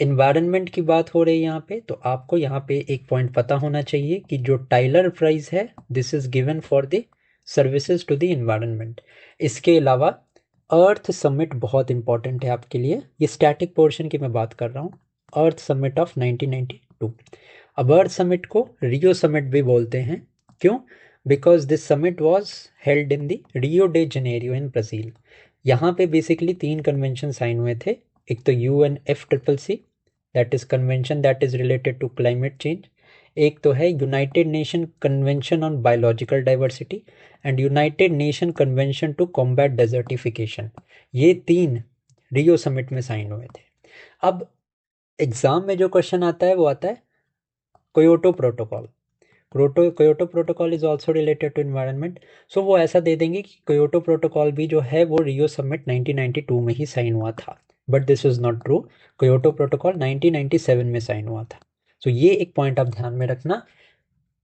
environment की बात हो रही है यहाँ पे, तो आपको यहाँ पे एक पॉइंट पता होना चाहिए कि जो टाइलर प्राइज है this is given for the services to the environment. इसके अलावा अर्थ समिट बहुत इंपॉर्टेंट है आपके लिए। ये स्टैटिक पोर्शन की मैं बात कर रहा हूँ। अर्थ समिट ऑफ 1992। अब अर्थ समिट को रियो समिट भी बोलते हैं। क्यों? Because this summit was held in the Rio de Janeiro in Brazil. यहाँ पे बेसिकली 3 कन्वेंशन साइन हुए थे। एक तो UNFCCC, that is convention that is related to climate change. एक तो है United Nation convention on biological diversity and United Nation convention to combat desertification. ये 3 रियो समिट में साइन हुए थे। अब एग्जाम में जो क्वेश्चन आता है वो आता है Kyoto protocol. Kyoto protocol is also related to environment. सो वो ऐसा दे देंगे कि क्योटो प्रोटोकॉल भी जो है वो रियो समिट 1992 में ही साइन हुआ था, but this is not true. Kyoto protocol 1997 में साइन हुआ था। सो ये एक पॉइंट आप ध्यान में रखना।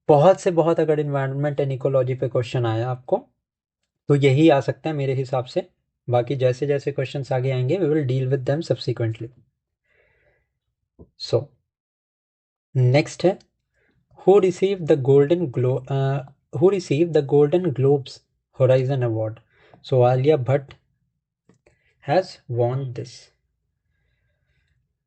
बहुत से बहुत अगर इन्वायरमेंट एंड इकोलॉजी पे क्वेश्चन आया आपको तो यही आ सकता है मेरे हिसाब से। बाकी जैसे जैसे क्वेश्चंस आगे आएंगे we will deal with them subsequently. So next है, who received the Golden Globes Horizon Award? So Alia Bhatt has won this.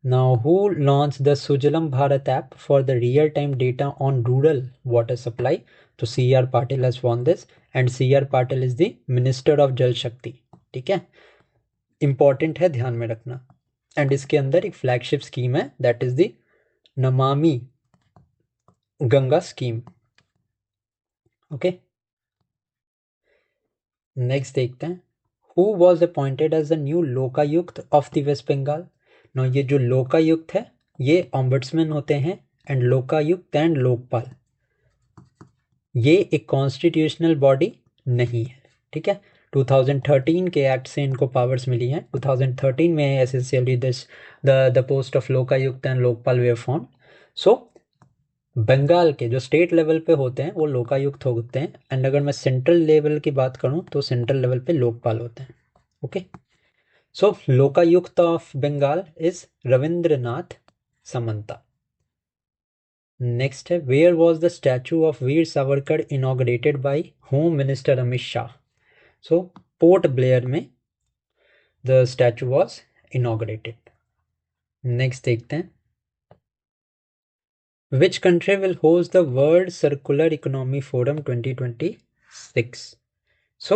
Now, who launched the Sujalam Bharat app for the real-time data on rural water supply? तो C.R. Patil has won this, and C.R. Patil is the Minister of Jal Shakti. ठीक है, important है, ध्यान में रखना. And इसके अंदर एक फ्लैगशिप स्कीम है, that is the Namami Ganga scheme. Okay, next देखते हैं. Who was appointed as the new Lokayukta of the West Bengal? No, ये जो लोकायुक्त है ये ऑम्बड्समैन होते हैं, एंड लोकायुक्त एंड लोकपाल ये एक कॉन्स्टिट्यूशनल बॉडी नहीं है. ठीक है, 2013 के एक्ट से इनको पावर्स मिली हैं. 2013 में essentially this the post of Lokayukta and Lokpal they form. So Bengal के जो स्टेट लेवल पे होते हैं वो लोकायुक्त होते हैं, एंड अगर मैं सेंट्रल लेवल की बात करूं तो सेंट्रल लेवल पे लोकपाल होते हैं. Okay, so Lokayukta of Bengal is Rabindranath Samanta. Next है, where was the statue of Veer Savarkar inaugurated by home minister Amit Shah? So Port Blair में the statue was inaugurated. Next देखते हैं, which country will host the World Circular Economy Forum 2026? So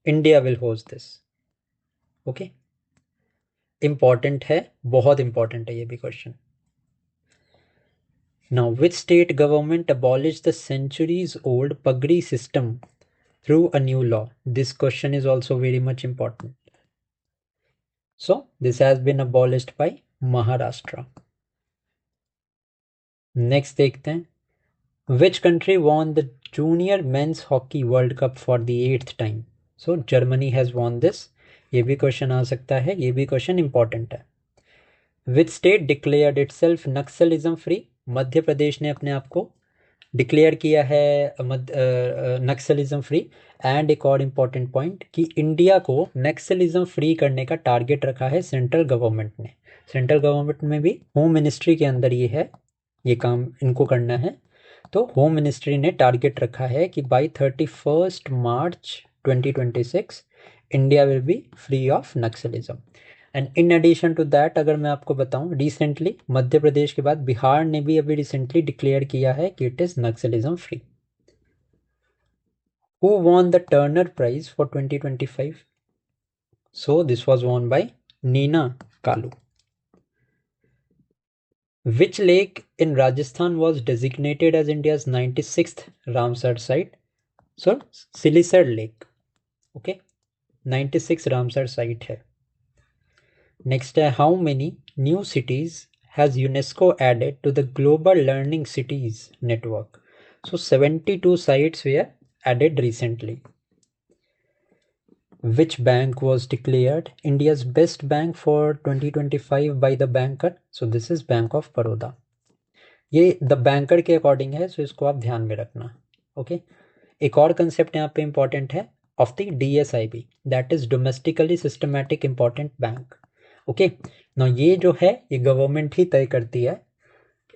India will host this. Okay, important है, बहुत important है ये भी question. Now, which state government abolished the centuries old pagri system through a new law? This question is also very much important. So this has been abolished by Maharashtra. Next देखते हैं, which country won the junior men's hockey world Cup for the 8th time? So Germany has won this. ये भी question आ सकता है, ये भी question important है. Which state declared itself naxalism free? Madhya Pradesh ने अपने आप को डिक्लेयर किया है नक्सलिज्म फ्री. एंड एक और इम्पॉर्टेंट पॉइंट कि इंडिया को नक्सलिज्म फ्री करने का टारगेट रखा है सेंट्रल गवर्नमेंट ने. सेंट्रल गवर्नमेंट में भी होम मिनिस्ट्री के अंदर ये है, ये काम इनको करना है. तो होम मिनिस्ट्री ने टारगेट रखा है कि by 31 March 2026 India will be free of naxalism. And in addition to that अगर मैं आपको बताऊं, रिसेंटली मध्य प्रदेश के बाद बिहार ने भी अभी रिसेंटली डिक्लेयर किया है कि it is naxalism free. Who won the Turner prize for 2025? So this was won by Nnena Kalu. Which lake in Rajasthan was designated as India's 96th Ramsar site? So, Silisar Lake. Okay, 96 Ramsar site है. Next है, how many new cities has UNESCO added to the Global Learning Cities network? So, 72 sites were added recently. Which bank was declared India's best bank for 2025 by the Banker? So this is Bank of Baroda. ये the banker के according है, सो इसको आप ध्यान में रखना. Okay, एक और कंसेप्ट यहाँ पे इंपॉर्टेंट है of the DSIB, that is domestically systematic important bank. Okay, ना ये जो है ये गवर्नमेंट ही तय करती है.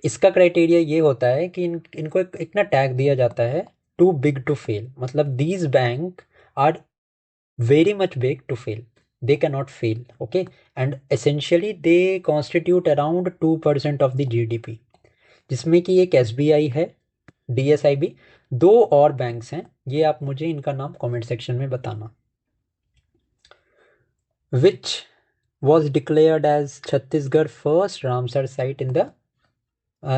इसका क्राइटेरिया ये होता है कि इनको एक ना टैग दिया जाता है, टू बिग टू फेल. मतलब these bank are very much big to fail, they cannot fail. Okay, and essentially they constitute around 2% of the GDP, जिसमें कि एक SBI है, DSIB, दो और बैंक्स हैं. ये आप मुझे इनका नाम कमेंट सेक्शन में बताना. which was declared as Chhattisgarh first Ramsar site in the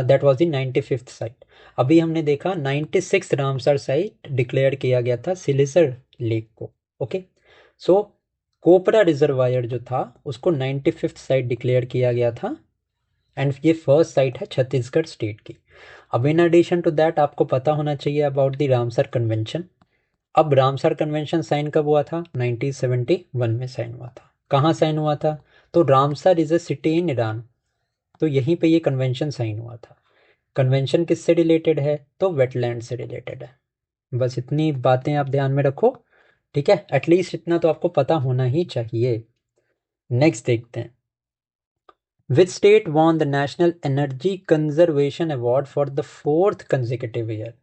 that was the 95th site. अभी हमने देखा 96th रामसर साइट डिक्लेयर किया गया था सिलिसर लेक को. ओके, सो कोपरा रिजर्वायर जो था उसको 95th साइट डिक्लेयर किया गया था, एंड ये फर्स्ट साइट है छत्तीसगढ़ स्टेट की. अब इन एडिशन टू दैट आपको पता होना चाहिए अबाउट द रामसर कन्वेंशन. अब रामसर कन्वेंशन साइन कब हुआ था? 1971 में साइन हुआ था. कहाँ साइन हुआ था? तो Ramsar is a city in Iran, तो यहीं पे ये कन्वेंशन साइन हुआ था. कन्वेंशन किससे रिलेटेड है? तो वेटलैंड से रिलेटेड है. बस इतनी बातें आप ध्यान में रखो. ठीक है, एटलीस्ट इतना तो आपको पता होना ही चाहिए. नेक्स्ट देखते हैं, which state won the national energy conservation award for the 4th consecutive year?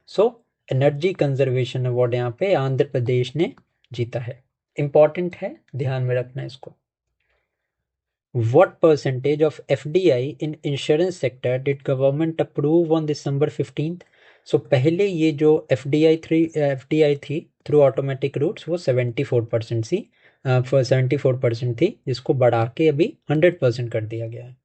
So energy conservation award यहाँ पे आंध्र प्रदेश ने जीता है. इंपॉर्टेंट है, ध्यान में रखना इसको. What percentage of FDI in insurance sector did government approve on December 15th? So पहले ये जो FDI थी थ्रू ऑटोमेटिक रूट्स वो 74% सी 74% थी, जिसको बढ़ा के अभी 100% कर दिया गया है।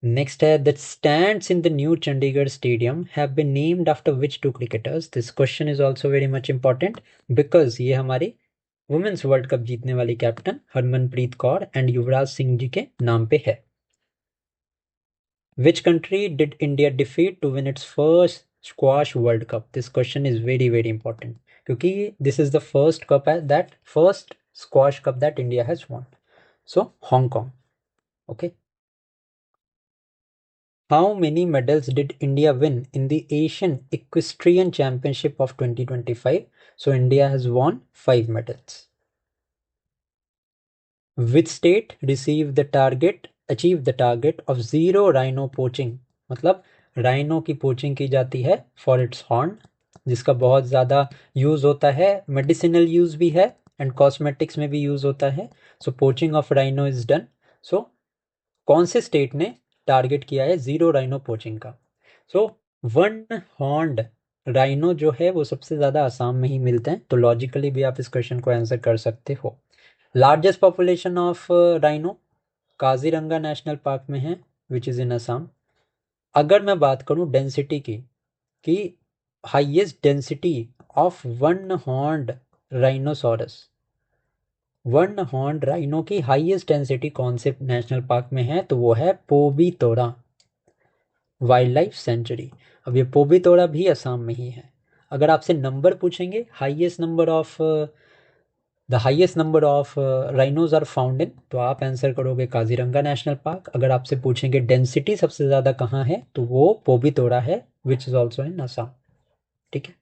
नेक्स्ट है that stands in the new Chandigarh stadium have been named after which two cricketers. This question is also very much important because ये हमारे वुमेन्स वर्ल्ड कप जीतने वाली कैप्टन हरमनप्रीत कौर एंड युवराज सिंह जी के नाम पे है। Which country did India defeat to win its first squash World Cup? This question is very very important क्योंकि this is the first squash cup that India has won. So Hong Kong. Okay. How many medals did India win in the Asian Equestrian Championship of 2025? So India has won 5 medals. Which state achieved the target of zero rhino poaching? मतलब rhino की poaching की जाती है for its horn, जिसका बहुत ज़्यादा use होता है, मेडिसिनल यूज़ भी है एंड कॉस्मेटिक्स में भी यूज़ होता है। So poaching of rhino is done. So कौन से स्टेट ने टारगेट किया है ज़ीरो राइनो पोचिंग का? सो वन हॉर्न्ड राइनो जो है वो सबसे ज़्यादा आसाम में ही मिलते हैं, तो लॉजिकली भी आप इस क्वेश्चन को आंसर कर सकते हो। Largest population of rhino Kaziranga national park में है विच इज़ इन असम। अगर मैं बात करूं डेंसिटी की कि highest density of one horned rhinoceros, one horned rhino की हाईएस्ट डेंसिटी कौन से नेशनल पार्क में है? तो वो है पोबीतोरा वाइल्ड लाइफ सेंचुरी। अब ये पोबीतोरा भी असम में ही है। अगर आपसे नंबर पूछेंगे the highest number of rhinos are found in, तो आप आंसर करोगे काजीरंगा नेशनल पार्क। अगर आपसे पूछेंगे डेंसिटी सबसे ज़्यादा कहाँ है, तो वो पोबीतोरा है which is also in Assam. ठीक है।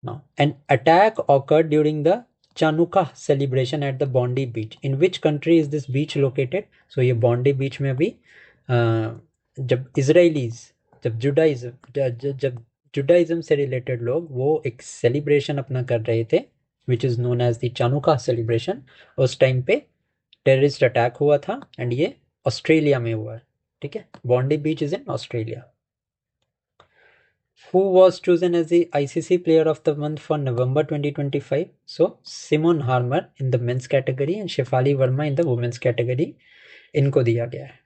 Now an attack occurred during the Chanukah celebration at the Bondi beach. In which country is this beach located? So ये बॉन्डी बीच में अभी जब इसराइलीज जब जुडाइज्म से रिलेटेड लोग वो एक सेलिब्रेशन अपना कर रहे थे which is known as the Chanukah celebration, उस टाइम पे टेररिस्ट अटैक हुआ था एंड ये ऑस्ट्रेलिया में हुआ है। ठीक है, Bondi beach is in Australia. Who was chosen as the ICC Player of the Month for November 2025? So Simon Harmer in the men's category and Shefali Verma in the women's category. इनको दिया गया है।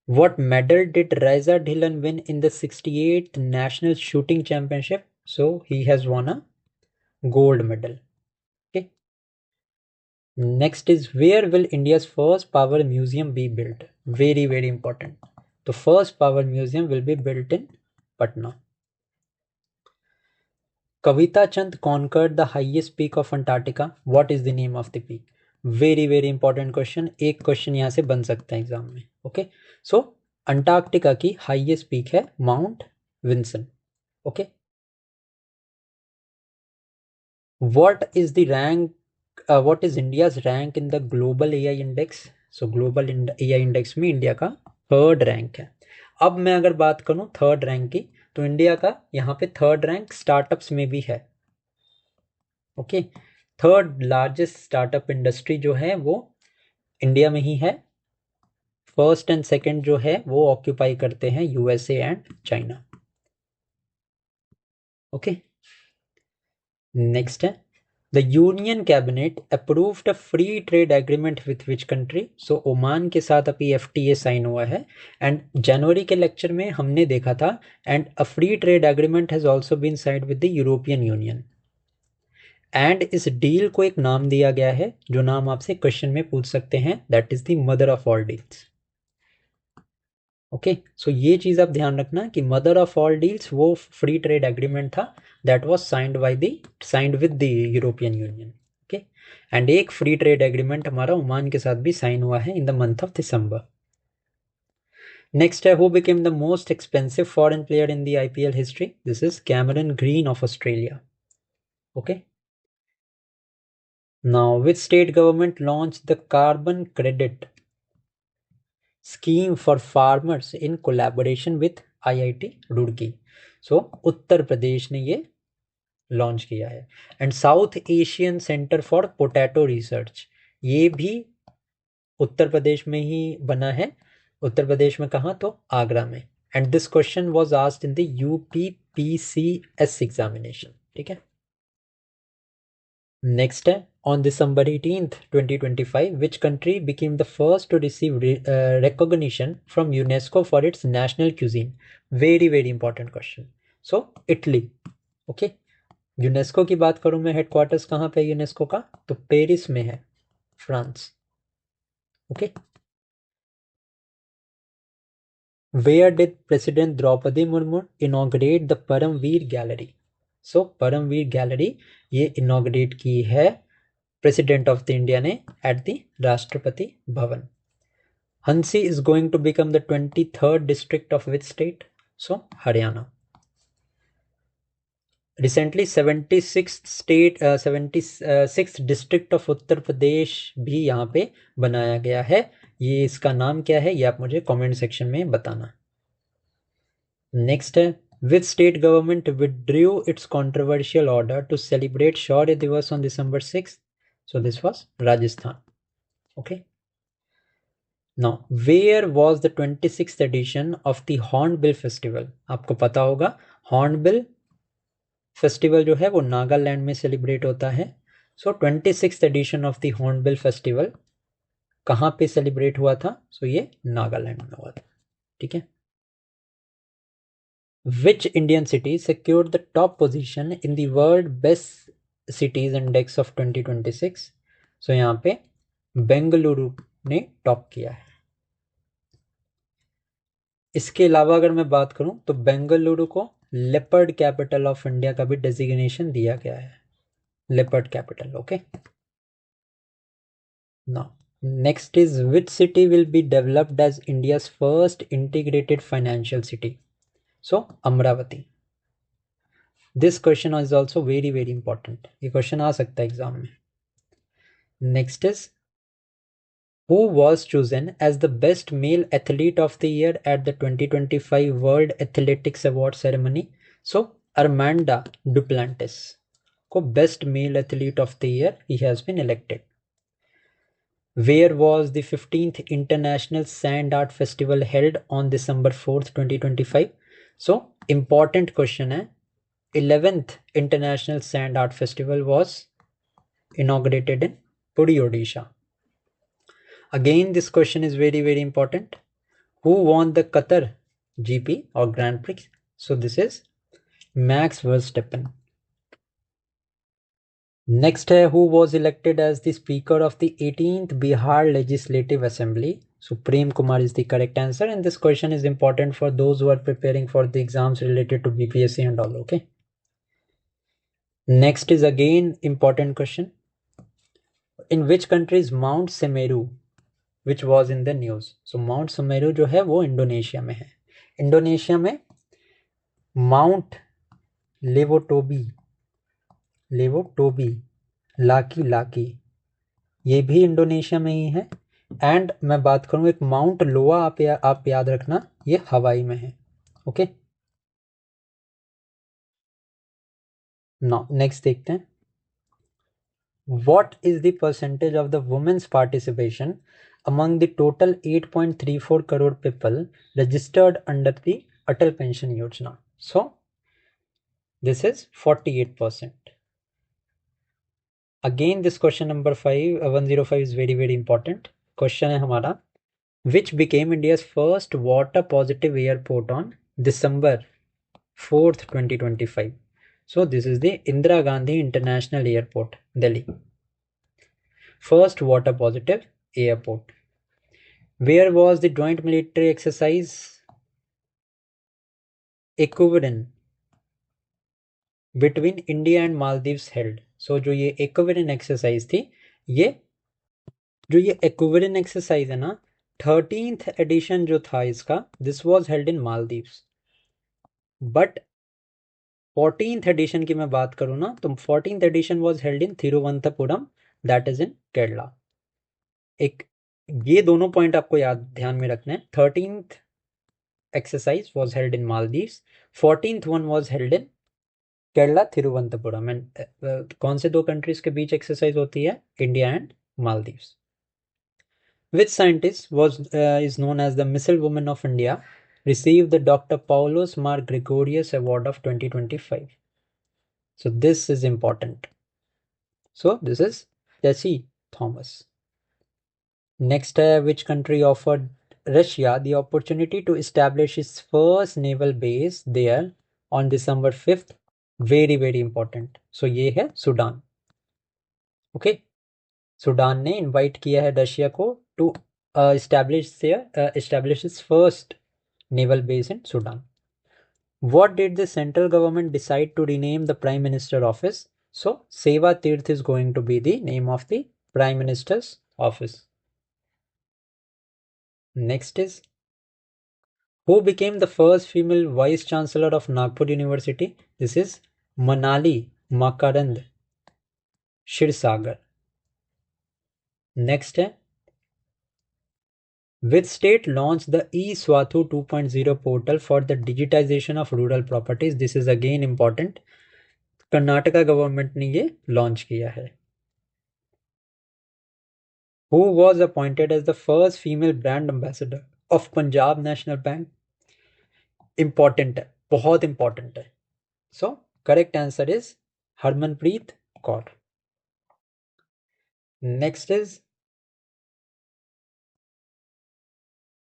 What medal did Reza Dhillon win in the 68th National Shooting Championship? So he has won a gold medal. Okay. Next is where will India's first power museum be built? Very very important. The first power museum will be built in Patna. Kavita Chand conquered the highest peak of Antarctica. What is the name of the peak? Very very important question, एक question यहाँ से बन सकता है exam में। Okay, so Antarctica की highest peak है mount Vinson. Okay, what is the rank, what is India's rank in the global AI index? So global AI index में इंडिया का 3rd रैंक है। अब मैं अगर बात करूं 3rd रैंक की, तो इंडिया का यहाँ पे 3rd रैंक स्टार्टअप्स में भी है। Okay, 3rd largest startup industry जो है वो इंडिया में ही है। 1st एंड 2nd जो है वो ऑक्यूपाई करते हैं USA and China. Okay, next है the union cabinet approved a free trade agreement with which country? So Oman के साथ अभी एफटीए साइन हुआ है एंड जनवरी के लेक्चर में हमने देखा था and a free trade agreement has also been signed with the European Union and इस डील को एक नाम दिया गया है जो नाम आपसे क्वेश्चन में पूछ सकते हैं, that is the mother of all deals. Okay, so ये चीज आप ध्यान रखना कि मदर ऑफ ऑल डील्स वो फ्री ट्रेड एग्रीमेंट था that was signed with the European Union. Okay, and एक फ्री ट्रेड एग्रीमेंट हमारा ओमान के साथ भी साइन हुआ है in the month of December. Next है who became the most expensive foreign player in the IPL history? This is Cameron green of Australia. Okay, now which state government launch the carbon credit scheme for farmers in collaboration with IIT Roorkee? So Uttar Pradesh ने ये launch किया है। And South Asian Centre for Potato Research, ये भी उत्तर प्रदेश में ही बना है। उत्तर प्रदेश में कहाँ? तो आगरा में। And this question was asked in the UPPCS examination. ठीक है। नेक्स्ट है, on December 18th 2025 which country became the first to receive recognition from UNESCO for its national cuisine? Very very important question. So Italy. Okay. UNESCO की बात करूं मैं, headquarters कहाँ पे UNESCO का? तो पेरिस में है, France. Okay. Where did President Draupadi Murmu inaugurate the Paramveer Gallery? So Paramveer Gallery ये inaugurate की है President of the India ने at the Rashtrapati Bhavan. Hansi is going to become the 23rd district of which state? So Haryana. Recently 76th district of Uttar Pradesh भी यहाँ पे बनाया गया है। ये इसका नाम क्या है, ये आप मुझे कमेंट सेक्शन में बताना। नेक्स्ट है, which state government withdrew its controversial order to celebrate Shaurya Divas on December 6th? So this was Rajasthan. Okay. Now, where was the 26th edition of the Hornbill Festival? आपको पता होगा Hornbill festival जो है वो नागालैंड में celebrate होता है। So 26th edition of the hornbill festival कहाँ पे सेलिब्रेट हुआ था? सो ये नागालैंड में हुआ था। ठीक है। Which Indian city secured the top position in the World Best Cities Index of 2026? So यहाँ पे बेंगलुरु ने टॉप किया है। इसके अलावा अगर मैं बात करूं तो बेंगलुरु को लेपर्ड कैपिटल ऑफ इंडिया का भी डेजिग्नेशन दिया गया है। Leopard capital. Okay. Now next is which city will be developed as India's first integrated financial city? So Amaravati. This question is also very very important. ये क्वेश्चन आ सकता है exam में। Next is who was chosen as the best male athlete of the year at the 2025 World Athletics Award ceremony? So Armanda Duplantis को best male athlete of the year he has been elected. Where was the 15th International Sand Art Festival held on December 4th 2025? So important question है। 11th International Sand Art Festival was inaugurated in Puri, Odisha. Again, this question is very very important. Who won the Qatar GP or Grand Prix? So this is Max Verstappen. Next है, who was elected as the Speaker of the 18th Bihar Legislative Assembly? So Prem Kumar is the correct answer, and this question is important for those who are preparing for the exams related to BPSC and all. Okay. Next is again important question. In which country is Mount Semeru, which was in the news? So Mount Semeru जो है वो Indonesia में है। Indonesia में mount Lewotobi Laki ये भी Indonesia में ही है। एंड मैं बात करूं एक माउंट लोआ, आप याद रखना, ये हवाई में है। ओके। नाउ नेक्स्ट देखते हैं, what is the percentage of the women's participation among the total 8.34 crore people registered under the Atal Pension Yojana? So this is 48%. Again this question number 105 is very very important. Question है हमारा, which became India's first water positive airport on December 4th 2025? So this is the Indira Gandhi International Airport, Delhi. First water positive airport. Where was the joint military exercise Ecuador between India and Maldives held? So जो ये Ecuador exercise थी, ये जो ये Ecuador exercise है ना, 13th edition जो था इसका, this was held in Maldives. But 14th edition की मैं बात करूँ ना, तो 14th edition was held in Thiruvananthapuram, that is in Kerala. एक ये दोनों पॉइंट आपको ध्यान में रखना है। 13th exercise was held in Maldives, 14th one was held in Kerala, Thiruvananthapuram. And कौन से दो कंट्रीज के बीच एक्सरसाइज होती है? India and Maldives. Which scientist is known as the Missile Woman of India, received the Dr. Paulos Mar Gregorius Award of 2025? So this is important. So this is Tessie Thomas. Next, which country offered Russia the opportunity to establish its first naval base there on December 5th? Very very important. So ये है Sudan. Okay. Sudan ने invite किया है Russia को to establish its first naval base in Sudan. What did the central government decide to rename the Prime Minister office? So Seva Tirth is going to be the name of the Prime Minister's office. Next is, who became the first female Vice Chancellor of Nagpur University? This is Manali Makarand Shirsagar. Next है, which state launched the eSwathu 2.0 portal for the digitization of rural properties? This is again important. Karnataka government ने ये launch किया है. Who was appointed as the first female brand ambassador of Punjab National Bank? Important है, बहुत important है. So correct answer is Harmanpreet Kaur. Next is,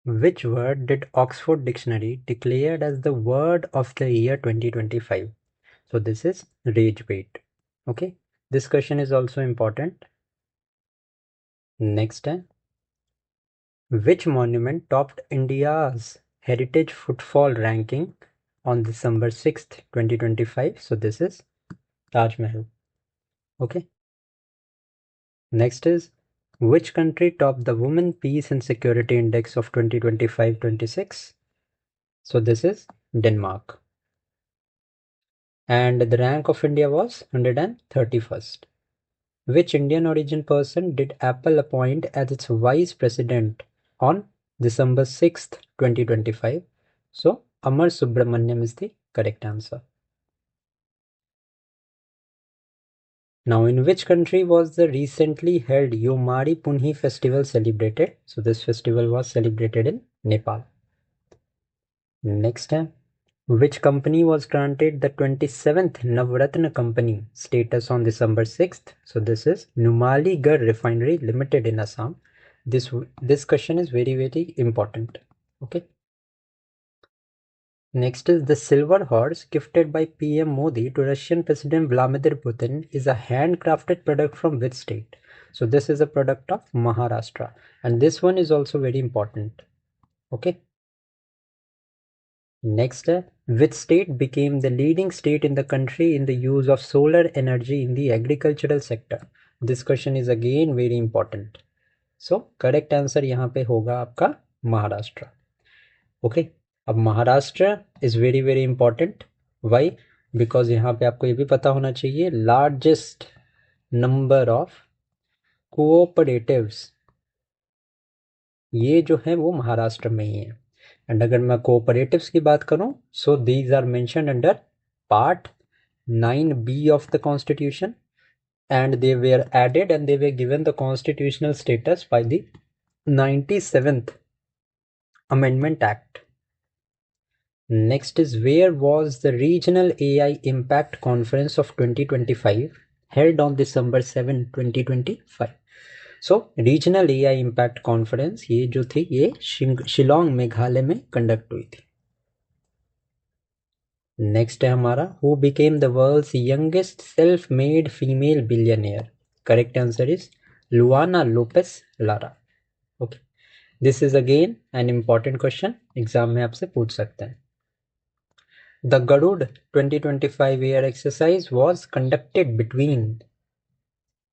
which word did Oxford Dictionary declared as the word of the year 2025? So this is rage bait. Okay, this question is also important. Next है, which monument topped India's heritage footfall ranking on December 6th 2025? So this is Taj Mahal. Okay. Next is, which country topped the Women Peace and Security Index of 2025-26? So this is Denmark. And the rank of India was 131st. Which Indian origin person did Apple appoint as its vice president on December 6th 2025? So Amar Subramaniam is the correct answer. Now, in which country was the recently held Yomari Punhi festival celebrated? So this festival was celebrated in Nepal. Next time, which company was granted the 27th Navratna Company status on December 6th? So this is Numaligarh Refinery Limited in Assam. This question is very very important. Okay. Next is, the silver horse gifted by PM Modi to Russian President Vladimir Putin is a handcrafted product from which state? So this is a product of Maharashtra, and this one is also very important. Okay. Next, which state became the leading state in the country in the use of solar energy in the agricultural sector? This question is again very important. So correct answer यहाँ पे होगा आपका Maharashtra. Okay. अब Maharashtra is very very important. Why? Because यहाँ पे आपको ये भी पता होना चाहिए, लार्जेस्ट नंबर ऑफ कोऑपरेटिव्स ये जो है वो महाराष्ट्र में ही है. एंड अगर मैं कोऑपरेटिव्स की बात करूं, so these are mentioned under part 9B of the constitution, and they were added and they were given the constitutional status by the 97th amendment act. Next is, where was the Regional AI Impact Conference of 2025 held on December 7, 2025? So, Regional AI Impact Conference ये जो थी ये शिलोंग मेघालय में conduct हुई थी. Next है हमारा, who became the world's youngest self-made female billionaire? Correct answer is Luana Lopez Lara. Okay, this is again an important question, exam में आपसे पूछ सकते हैं. The Garud 2025 air exercise was conducted between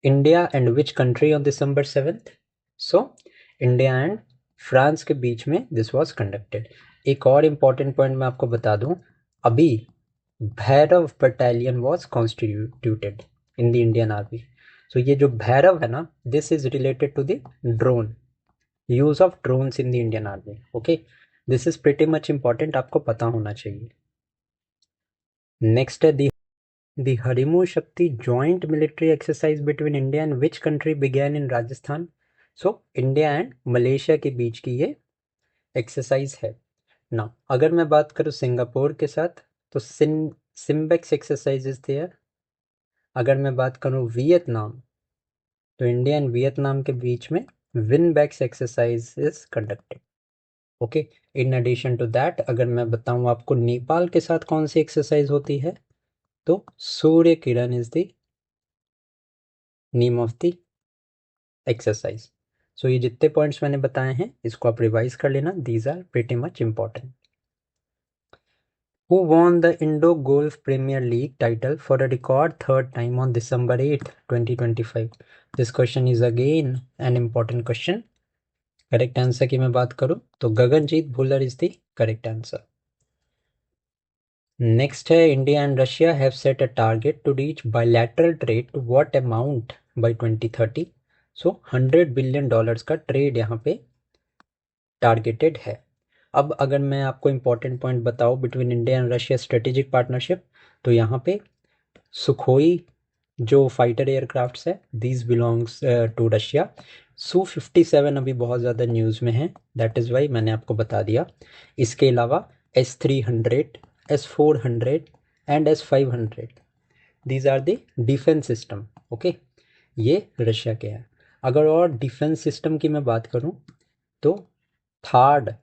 India and which country on December 7th? So, India and France के बीच में this was conducted. एक और important point मैं आपको बता दूं, अभी Bhairav battalion was constituted in the Indian Army. So ये जो भैरव है ना, this is related to the drone, use of drones in the Indian Army. Okay, this is pretty much important, आपको पता होना चाहिए. Next है the The Harimu Shakti joint military exercise between India and which country began in Rajasthan? So India and Malaysia के बीच की ये exercise है ना। अगर मैं बात करूँ सिंगापुर के साथ तो सिम्बेक्स एक्सरसाइज इज देयर। अगर मैं बात करूँ वियतनाम तो इंडिया एंड वियतनाम के बीच में Vinbax exercise is conducted. Okay, in addition to that अगर मैं बताऊं आपको नेपाल के साथ कौन सी एक्सरसाइज होती है तो Surya Kiran is the name of the exercise. So ये जितने पॉइंट्स मैंने बताए हैं इसको आप रिवाइज कर लेना, these are pretty much important. Who won the Indo-Gulf Premier League title for a record third time on December 8, 2025? This question is again an important question. Correct answer की मैं बात करूं तो Gaganjeet Bhullar is the correct answer. Next है India and Russia have set a target to reach bilateral trade to what amount by 2030। So $100 billion का trade यहाँ पे targeted है। अब अगर मैं आपको इंपॉर्टेंट पॉइंट बताऊं between India and Russia strategic partnership तो यहाँ पे सुखोई जो फाइटर एयरक्राफ्ट्स है these belongs to Russia. Su-57 अभी बहुत ज़्यादा न्यूज़ में है, दैट इज़ वाई मैंने आपको बता दिया। इसके अलावा S-300, S-400 and S-500 these are the defense system. Okay, ये रशिया के हैं। अगर और डिफेंस सिस्टम की मैं बात करूं तो third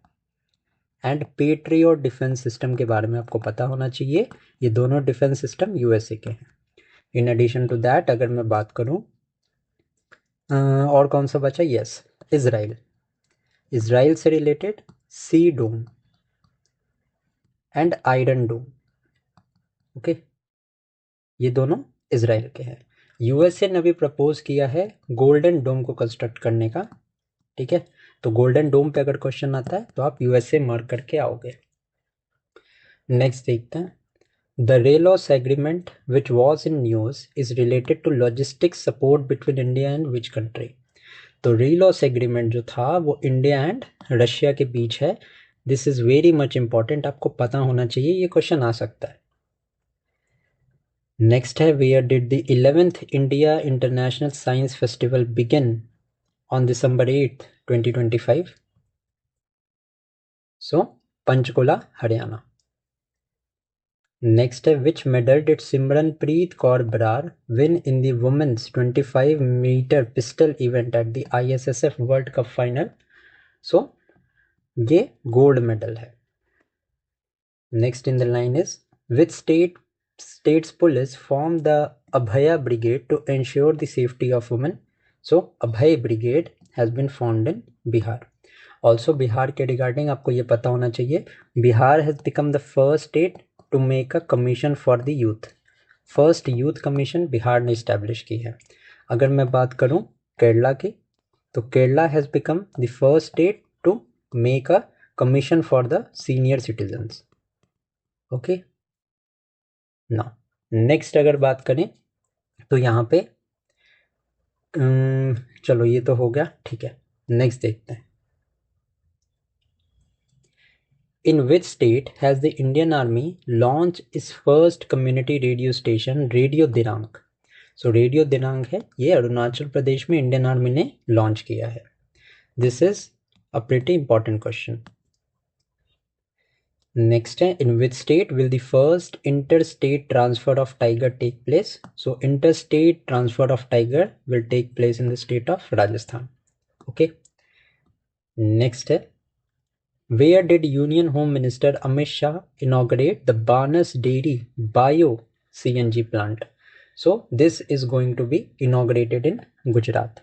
and patriot defence system के बारे में आपको पता होना चाहिए। ये दोनों डिफेंस सिस्टम यूएसए के हैं। इन एडिशन टू दैट अगर मैं बात करूं और कौन सा बचा, यस इजराइल। इजराइल से related sea dome and iron dome, okay, ये दोनों इजराइल के हैं। यूएसए ने भी प्रपोज किया है गोल्डन डोम को कंस्ट्रक्ट करने का, ठीक है। तो गोल्डन डोम पे अगर क्वेश्चन आता है तो आप यूएसए मार्क करके आओगे। नेक्स्ट देखते हैं, the RELOS agreement which was in news is related to logistics support between India and which country. तो रेलॉस एग्रीमेंट जो था वो इंडिया एंड रशिया के बीच है। This is very much important, आपको पता होना चाहिए, ये क्वेश्चन आ सकता है। नेक्स्ट है, where did the 11th India International Science Festival begin on December 8, 2025? So Panchkula Haryana. Next है, which medal did Simranpreet Kaur Brar win in the women's 25 metre pistol event at the ISSF World Cup final? So ये gold medal है। Next in the line is, which state's police formed the Abhaya Brigade to ensure the safety of women? So Abhay Brigade has been formed in Bihar. Also Bihar के regarding आपको ये पता होना चाहिए, Bihar has become the first state to make a commission for the youth. First youth commission Bihar ने establish की है। अगर मैं बात करूं केरला की तो Kerala has become the first state to make a commission for the senior citizens. Okay, ना नेक्स्ट अगर बात करें तो यहाँ पे चलो ये तो हो गया, ठीक है। नेक्स्ट देखते हैं, in which state has the Indian Army launch its first community radio station radio Dinank? So radio दिनांक है ये अरुणाचल प्रदेश में इंडियन आर्मी ने लॉन्च किया है। This is a pretty important question. Next है, in which state will the first inter state transfer of tiger take place? So inter state transfer of tiger will take place in the state of Rajasthan. Okay, next है, where did union home minister Amit Shah inaugurate the Banas dairy bio CNG plant? So this is going to be inaugurated in Gujarat.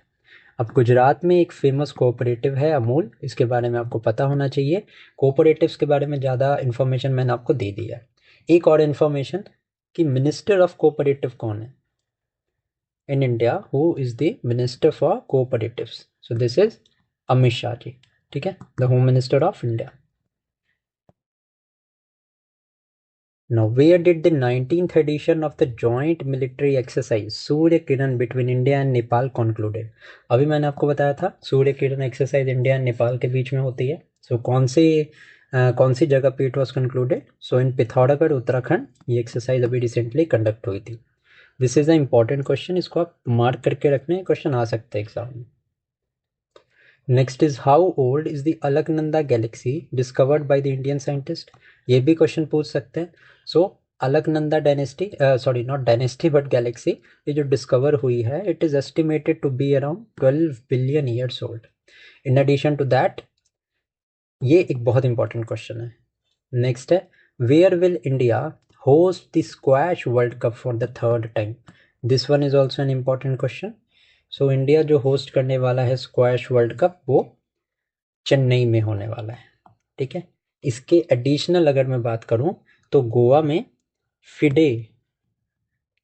अब गुजरात में एक famous cooperative है अमूल, इसके बारे में आपको पता होना चाहिए। कोऑपरेटिव्स के बारे में ज़्यादा इन्फॉर्मेशन मैंने आपको दे दिया है। एक और इन्फॉर्मेशन कि मिनिस्टर ऑफ कोऑपरेटिव कौन है in India, who is the minister for cooperatives? So this is Amit Shah ji, ठीक है, the home minister of India. Now, where did the 19th edition of the joint military exercise Surya Kiran between India and Nepal concluded? अभी मैंने आपको बताया था Surya Kiran exercise India and Nepal के बीच में होती है। सो कौन से कौन सी जगह पे इट वॉज कंक्लूडेड? सो इन पिथौरागढ़ उत्तराखंड ये एक्सरसाइज अभी रिसेंटली कंडक्ट हुई थी। This is a important question, इसको आप मार्क करके रखने, क्वेश्चन आ सकते हैं एग्जाम में। Next is how old is the Alaknanda galaxy discovered by the Indian scientist? ये भी क्वेश्चन पूछ सकते हैं। So Alaknanda dynasty, sorry not dynasty but galaxy, ये जो डिस्कवर हुई है it is estimated to be around 12 billion years old. In addition to that, ये एक बहुत इंपॉर्टेंट क्वेश्चन है। नेक्स्ट है where will India host the squash World Cup for the third time? This one is also an important question. So India जो host करने वाला है squash World cup वो चेन्नई में होने वाला है। ठीक है, इसके एडिशनल अगर मैं बात करूं तो गोवा में फिडे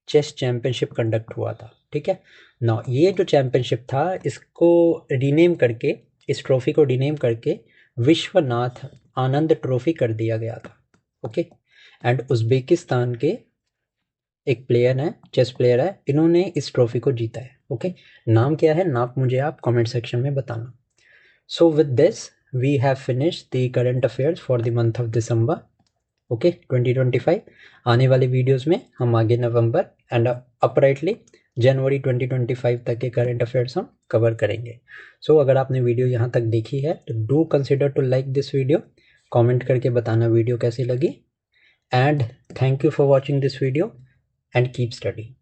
चेस चैंपियनशिप कंडक्ट हुआ था। ठीक है ना, ये जो चैंपियनशिप था इसको रीनेम करके, इस ट्रॉफी को रीनेम करके विश्वनाथ आनंद ट्रॉफी कर दिया गया था। ओके, एंड उज्बेकिस्तान के एक प्लेयर है, चेस प्लेयर है, इन्होंने इस ट्रॉफी को जीता है। ओके, नाम क्या है, नाम मुझे आप कमेंट सेक्शन में बताना। So with this we have finished the current affairs for the month of December. Okay 2025। आने वाले वीडियोस में हम आगे नवंबर एंड अपराइटली जनवरी 2025 तक के करंट अफेयर्स हम कवर करेंगे। सो अगर आपने वीडियो यहाँ तक देखी है तो do consider to like this video, comment करके बताना वीडियो कैसी लगी, and thank you for watching this video and keep study.